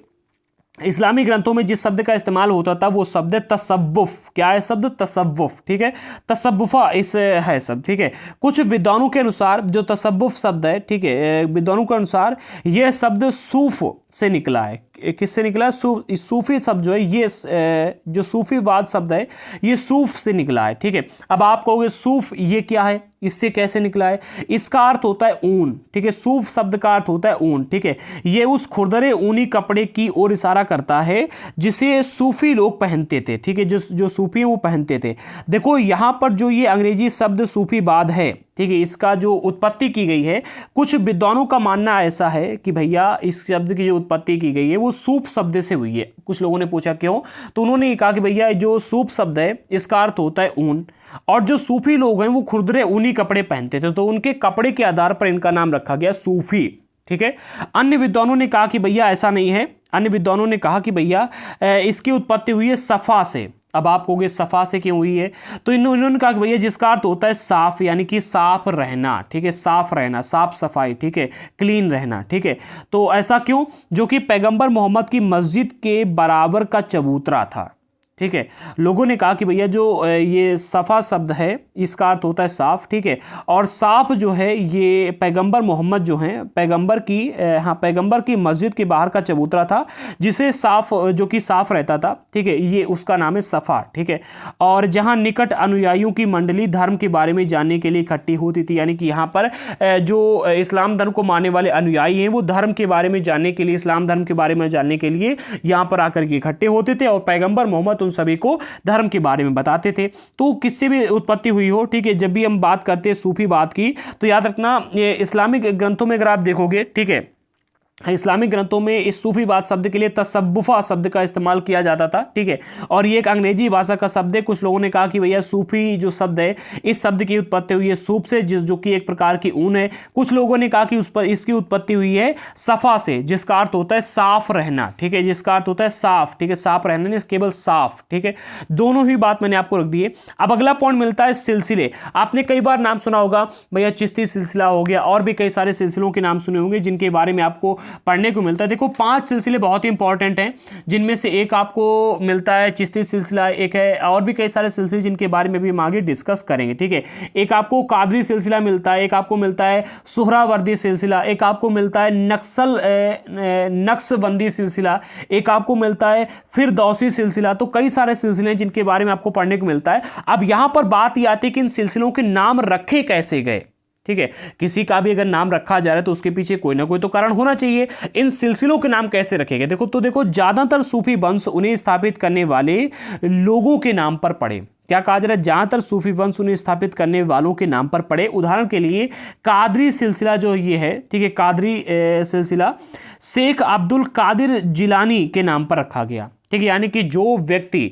इस्लामी ग्रंथों में जिस शब्द का इस्तेमाल होता था वो शब्द है तसव्वुफ। क्या है शब्द? तसव्वुफ। ठीक है, तसव्वुफा इस है शब्द। ठीक है, कुछ विद्वानों के अनुसार जो तसव्वुफ शब्द है, ठीक है, विद्वानों के अनुसार यह शब्द सूफ से निकला है। किससे निकला? सूफी शब्द जो है, ये जो सूफीवाद शब्द है ये सूफ से निकला है। ठीक है, अब आप कहोगे सूफ ये क्या है, इससे कैसे निकला है? इसका अर्थ होता है ऊन। ठीक है, सूफ शब्द का अर्थ होता है ऊन। ठीक है, ये उस खुरदरे ऊनी कपड़े की ओर इशारा करता है जिसे सूफी लोग पहनते थे। ठीक है, जो सूफी हैं वो पहनते थे। देखो यहां पर जो ये अंग्रेजी शब्द सूफीवाद है, ठीक है, इसका जो उत्पत्ति की गई है, कुछ विद्वानों का मानना ऐसा है कि भैया इस शब्द की जो उत्पत्ति की गई है वो सूफ शब्द से हुई है। कुछ लोगों ने पूछा क्यों, तो उन्होंने ये कहा कि भैया जो सूफ शब्द है इसका अर्थ होता है ऊन और जो सूफी लोग हैं वो खुरदरे ऊनी कपड़े पहनते थे, तो उनके कपड़े के आधार पर इनका नाम रखा गया सूफी। ठीक है, अन्य विद्वानों ने कहा कि भैया ऐसा नहीं है। अन्य विद्वानों ने कहा कि भैया इसकी उत्पत्ति हुई है सफा से। अब आप कहोगे सफ़ा से क्यों हुई है, तो इन्होंने कहा कि भैया जिसका अर्थ होता है साफ, यानी कि साफ रहना, ठीक है, साफ रहना, साफ सफाई, ठीक है, क्लीन रहना, ठीक है। तो ऐसा क्यों, जो कि पैगंबर मोहम्मद की मस्जिद के बराबर का चबूतरा था, ठीक है। लोगों ने कहा कि भैया जो ये सफ़ा शब्द है इसका अर्थ होता है साफ, ठीक है, और साफ जो है ये पैगंबर मोहम्मद जो हैं पैगंबर की मस्जिद के बाहर का चबूतरा था, जिसे साफ, जो कि साफ रहता था, ठीक है, ये उसका नाम है सफ़ा, ठीक है। और जहां निकट अनुयायियों की मंडली धर्म के बारे में जानने के लिए इकट्ठी होती थी, यानी कि यहाँ पर जो इस्लाम धर्म को मानने वाले अनुयायी हैं वो धर्म के बारे में जानने के लिए, इस्लाम धर्म के बारे में जानने के लिए यहाँ पर आकर के इकट्ठे होते थे, और पैगंबर मोहम्मद उन सभी को धर्म के बारे में बताते थे। तो किससे भी उत्पत्ति हुई हो, ठीक है, जब भी हम बात करते हैं सूफी बात की, तो याद रखना ये इस्लामिक ग्रंथों में अगर आप देखोगे, ठीक है, इस्लामिक ग्रंथों में इस सूफीवाद शब्द के लिए तसव्वुफा शब्द का इस्तेमाल किया जाता था, ठीक है, और ये एक अंग्रेजी भाषा का शब्द है। कुछ लोगों ने कहा कि भैया सूफी जो शब्द है इस शब्द की उत्पत्ति हुई है सूफ से, जो कि एक प्रकार की ऊन है। कुछ लोगों ने कहा कि उस पर इसकी उत्पत्ति हुई है सफ़ा से, जिसका अर्थ होता है साफ रहना, ठीक है, जिसका अर्थ होता है साफ, ठीक है, साफ रहना नहीं केवल साफ, ठीक है। दोनों ही बात मैंने आपको रख दी है। अब अगला पॉइंट मिलता है सिलसिले। आपने कई बार नाम सुना होगा भैया, चिश्ती सिलसिला हो गया, और भी कई सारे सिलसिलों के नाम सुने होंगे जिनके बारे में आपको पढ़ने को मिलता है। देखो 5 सिलसिले बहुत ही इंपॉर्टेंट हैं, जिनमें से एक आपको मिलता है चिश्ती सिलसिला, एक है और भी कई सारे सिलसिले जिनके बारे में भी हम आगे डिस्कस करेंगे, ठीक है। एक आपको कादरी सिलसिला मिलता है, एक आपको मिलता है सुहरावर्दी सिलसिला, एक आपको मिलता है नक्शबंदी सिलसिला, एक आपको मिलता है फिरदौसी सिलसिला। तो कई सारे सिलसिले हैं जिनके बारे में आपको पढ़ने को मिलता है। अब यहां पर बात यह आती है कि इन सिलसिलों के नाम रखे कैसे गए, ठीक है। किसी का भी अगर नाम रखा जा रहा है तो उसके पीछे कोई ना कोई तो कारण होना चाहिए। इन सिलसिलों के नाम कैसे रखे गए, देखो ज्यादातर सूफी वंश उन्हें स्थापित करने वाले लोगों के नाम पर पड़े। क्या कहा जा रहा है, ज्यादातर सूफी वंश उन्हें स्थापित करने वालों के नाम पर पड़े। उदाहरण के लिए कादरी सिलसिला जो ये है, ठीक है, कादरी सिलसिला शेख अब्दुल कादिर जिलानी के नाम पर रखा गया, ठीक है। यानी कि जो व्यक्ति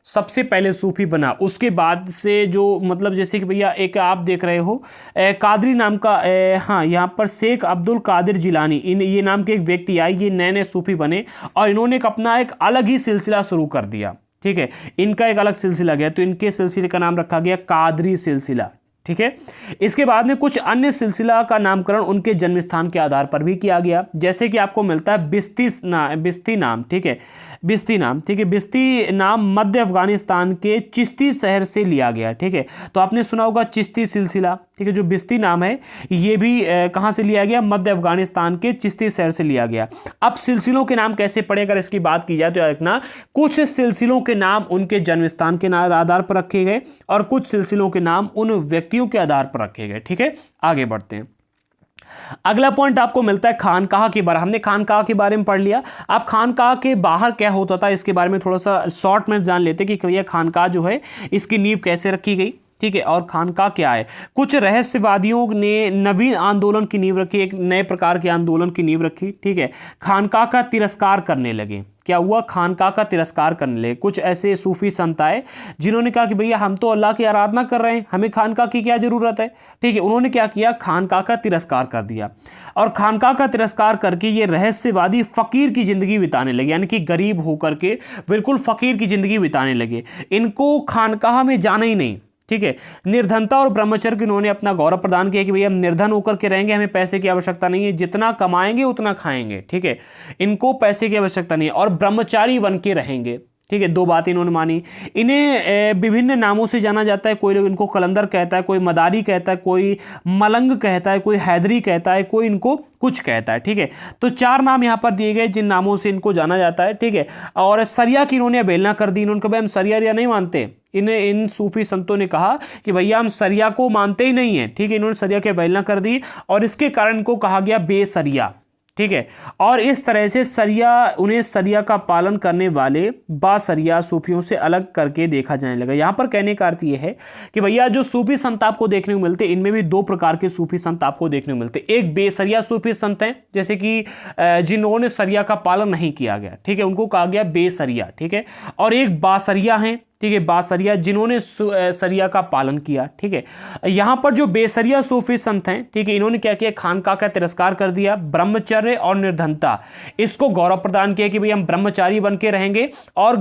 सबसे पहले सूफी बना, उसके बाद से जो मतलब जैसे कि भैया एक आप देख रहे हो कादरी नाम का हाँ, यहाँ पर शेख अब्दुल कादिर जिलानी, ये नाम के एक व्यक्ति आए, ये नए नए सूफी बने और इन्होंने अपना एक अलग ही सिलसिला शुरू कर दिया, ठीक है। इनका एक अलग सिलसिला गया, तो इनके सिलसिले का नाम रखा गया कादरी सिलसिला, ठीक है। इसके बाद में कुछ अन्य सिलसिला का नामकरण उनके जन्म स्थान के आधार पर भी किया गया, जैसे कि आपको मिलता है बिस्ती नाम, ठीक है, बिस्ती नाम, ठीक है। बिस्ती नाम मध्य अफगानिस्तान के चिश्ती शहर से लिया गया, ठीक है। तो आपने सुना होगा चिश्ती सिलसिला, ठीक है। जो बिस्ती नाम है ये भी कहाँ से लिया गया, मध्य अफगानिस्तान के चिश्ती शहर से लिया गया। अब सिलसिलों के नाम कैसे पड़े, अगर इसकी बात की जाए तो याद रखना, कुछ सिलसिलों के नाम उनके जन्म स्थान के आधार पर रखे गए और कुछ सिलसिलों के नाम उन व्यक्तियों के आधार पर रखे गए, ठीक है। आगे बढ़ते हैं। अगला पॉइंट आपको मिलता है खानकाह के बारे में। हमने खानकाह के बारे में पढ़ लिया। अब खानकाह के बाहर क्या होता था इसके बारे में थोड़ा सा शॉर्ट में जान लेते कि भैया खानकाह जो है इसकी नींव कैसे रखी गई, ठीक है, और खानकाह क्या है। कुछ रहस्यवादियों ने नवीन आंदोलन की नींव रखी, एक नए प्रकार के आंदोलन की नींव रखी, ठीक है। खानकाह का तिरस्कार करने लगे। क्या हुआ, खानकाह का तिरस्कार करने लगे। कुछ ऐसे सूफी संत आए जिन्होंने कहा कि भैया हम तो अल्लाह की आराधना कर रहे हैं, हमें खानकाह की क्या जरूरत है, ठीक है। उन्होंने क्या किया, खानकाह का तिरस्कार कर दिया और खानकाह का तिरस्कार करके ये रहस्यवादी फकीर की जिंदगी बिताने लगे, यानी कि गरीब होकर के बिल्कुल फकीर की जिंदगी बिताने लगे। इनको खानकाह में जाना ही नहीं, ठीक है। निर्धनता और ब्रह्मचर्य को इन्होंने अपना गौरव प्रदान किया कि भैया हम निर्धन होकर के रहेंगे, हमें पैसे की आवश्यकता नहीं है, जितना कमाएंगे उतना खाएंगे, ठीक है। इनको पैसे की आवश्यकता नहीं है और ब्रह्मचारी बन के रहेंगे, ठीक है। 2 बातें इन्होंने मानी। इन्हें विभिन्न नामों से जाना जाता है। कोई लोग इनको कलंदर कहता है, कोई मदारी कहता है, कोई मलंग कहता है, कोई हैदरी कहता है, कोई इनको कुछ कहता है, ठीक है। तो 4 नाम यहाँ पर दिए गए जिन नामों से इनको जाना जाता है, ठीक है। और सरिया की इन्होंने अवहेलना कर दी। इन्होंने कहा भाई हम सरिया नहीं मानते। इन सूफी संतों ने कहा कि भैया हम सरिया को मानते ही नहीं है, ठीक है। इन्होंने सरिया की अवहेलना कर दी और इसके कारण इनको कहा गया बेसरिया, ठीक है। और इस तरह से उन्हें सरिया का पालन करने वाले बासरिया सूफियों से अलग करके देखा जाने लगा। यहां पर कहने का अर्थ यह है कि भैया जो सूफी संत आपको देखने को मिलते, इनमें भी 2 प्रकार के सूफी संत आपको देखने को मिलते। एक बेसरिया सूफी संत हैं, जैसे कि जिन्होंने सरिया का पालन नहीं किया गया, ठीक है, उनको कहा गया बेसरिया, ठीक है। और एक बासरिया हैं ठीक है, बासरिया जिन्होंने सरिया का पालन किया। ठीक है, यहाँ पर जो बेसरिया सूफी संत हैं, ठीक है, इन्होंने क्या किया, खानका का तिरस्कार कर दिया, ब्रह्मचर्य और निर्धनता इसको गौरव प्रदान किया कि भाई हम ब्रह्मचारी बन के रहेंगे और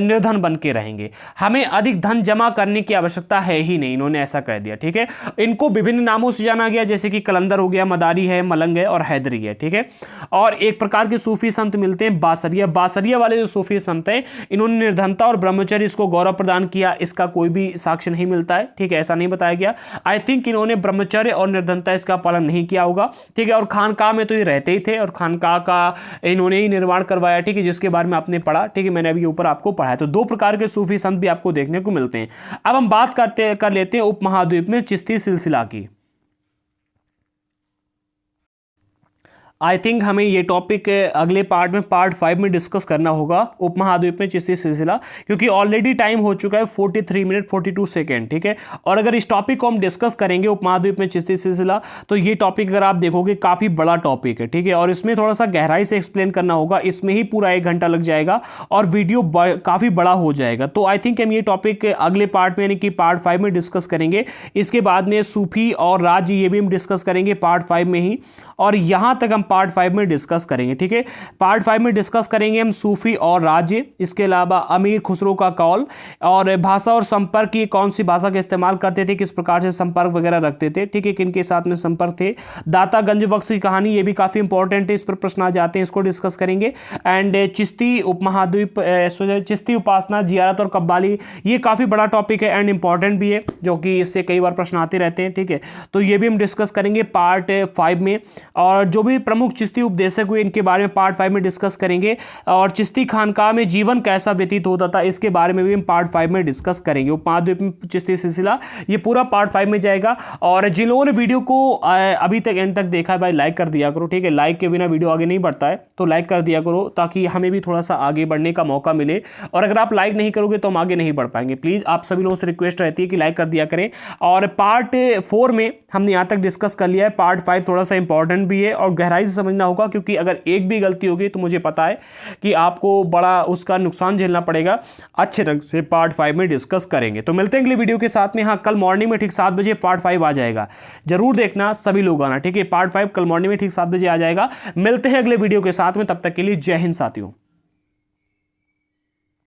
निर्धन बन के रहेंगे, हमें अधिक धन जमा करने की आवश्यकता है ही नहीं, इन्होंने ऐसा कह दिया। ठीक है, इनको विभिन्न नामों से जाना गया, जैसे कि कलंदर हो गया, मदारी है, मलंग है और हैदरी है। ठीक है, और एक प्रकार के सूफी संत मिलते हैं बासरिया। बासरिया वाले जो सूफी संत हैं, इन्होंने निर्धनता और ब्रह्मचर्य इसको गौरव प्रदान किया, इसका कोई भी साक्ष्य नहीं मिलता है। ठीक है, ऐसा नहीं बताया गया। आई थिंक इन्होंने ब्रह्मचर्य और निर्धनता इसका पालन नहीं किया होगा। ठीक है, और खानकाह में तो ये रहते ही थे और खानकाह का इन्होंने ही निर्माण करवाया। ठीक है, जिसके बारे में आपने पढ़ा। ठीक है, मैंने अभी ऊपर आपको पढ़ाया। तो दो प्रकार के सूफी संत भी आपको देखने को मिलते हैं। अब हम बात कर लेते हैं उपमहाद्वीप में चिश्ती सिलसिला की। आई थिंक हमें ये टॉपिक अगले पार्ट में, पार्ट 5 में डिस्कस करना होगा, उपमहाद्वीप में चिश्ती सिलसिला, क्योंकि ऑलरेडी टाइम हो चुका है 43 मिनट 42 सेकेंड। ठीक है, और अगर इस टॉपिक को हम डिस्कस करेंगे, उपमहाद्वीप में चिश्ती सिलसिला, तो ये टॉपिक अगर आप देखोगे काफ़ी बड़ा टॉपिक है। ठीक है, और इसमें थोड़ा सा गहराई से एक्सप्लेन करना होगा, इसमें ही पूरा 1 घंटा लग जाएगा और वीडियो काफ़ी बड़ा हो जाएगा। तो आई थिंक हम ये टॉपिक अगले पार्ट में, यानी कि पार्ट 5 में डिस्कस करेंगे। इसके बाद में सूफी और राज्य, ये भी हम डिस्कस करेंगे पार्ट 5 में ही, और यहाँ तक हम पार्ट 5 में डिस्कस करेंगे। ठीक है, पार्ट 5 में डिस्कस करेंगे हम सूफी और राज्य, इसके अलावा अमीर खुसरो का कौल, और भाषा और संपर्क की, कौन सी भाषा का इस्तेमाल करते थे, किस प्रकार से संपर्क वगैरह रखते थे। ठीक है, किनके साथ में संपर्क थे, दातागंज वक्स की कहानी, ये भी काफ़ी इंपॉर्टेंट है, इस पर प्रश्न आ जाते हैं, इसको डिस्कस करेंगे। एंड चिश्ती उपमहाद्वीप, चिश्ती उपासना, जियारत और कव्वाली, ये काफ़ी बड़ा टॉपिक है एंड इंपॉर्टेंट भी है, जो कि इससे कई बार प्रश्न आते रहते हैं। ठीक है, तो ये भी हम डिस्कस करेंगे पार्ट 5 में। और जो भी प्रमुख चिश्ती उपदेशक हुए, इनके बारे में पार्ट 5 में डिस्कस करेंगे। और चिश्ती खानकाह में जीवन कैसा व्यतीत होता था, इसके बारे में भी हम पार्ट 5 में डिस्कस करेंगे। उपमहाद्वीप में चिश्ती सिलसिला, ये पूरा पार्ट 5 में जाएगा। और जिन लोगों ने वीडियो को अभी तक एंड तक देखा है, भाई लाइक कर दिया करो। ठीक है, लाइक के बिना वीडियो आगे नहीं बढ़ता है, तो लाइक कर दिया करो, ताकि हमें भी थोड़ा सा आगे बढ़ने का मौका मिले। और अगर आप लाइक नहीं करोगे तो हम आगे नहीं बढ़ पाएंगे। प्लीज़ आप सभी लोगों से रिक्वेस्ट रहती है कि लाइक कर दिया करें। और पार्ट 4 में हमने यहाँ तक डिस्कस कर लिया है, पार्ट 5 थोड़ा सा इंपॉर्टेंट भी है और गहराई से समझना होगा, क्योंकि अगर एक भी गलती होगी तो मुझे पता है कि आपको बड़ा उसका नुकसान झेलना पड़ेगा। अच्छे ढंग से पार्ट 5 में डिस्कस करेंगे। तो मिलते हैं अगले वीडियो के साथ में। हाँ, कल मॉर्निंग में ठीक 7 बजे पार्ट 5 आ जाएगा, जरूर देखना सभी लोग आना। ठीक है, पार्ट 5 कल मॉर्निंग में ठीक 7 बजे आ जाएगा। मिलते हैं अगले वीडियो के साथ में, तब तक के लिए जय हिंद साथियों।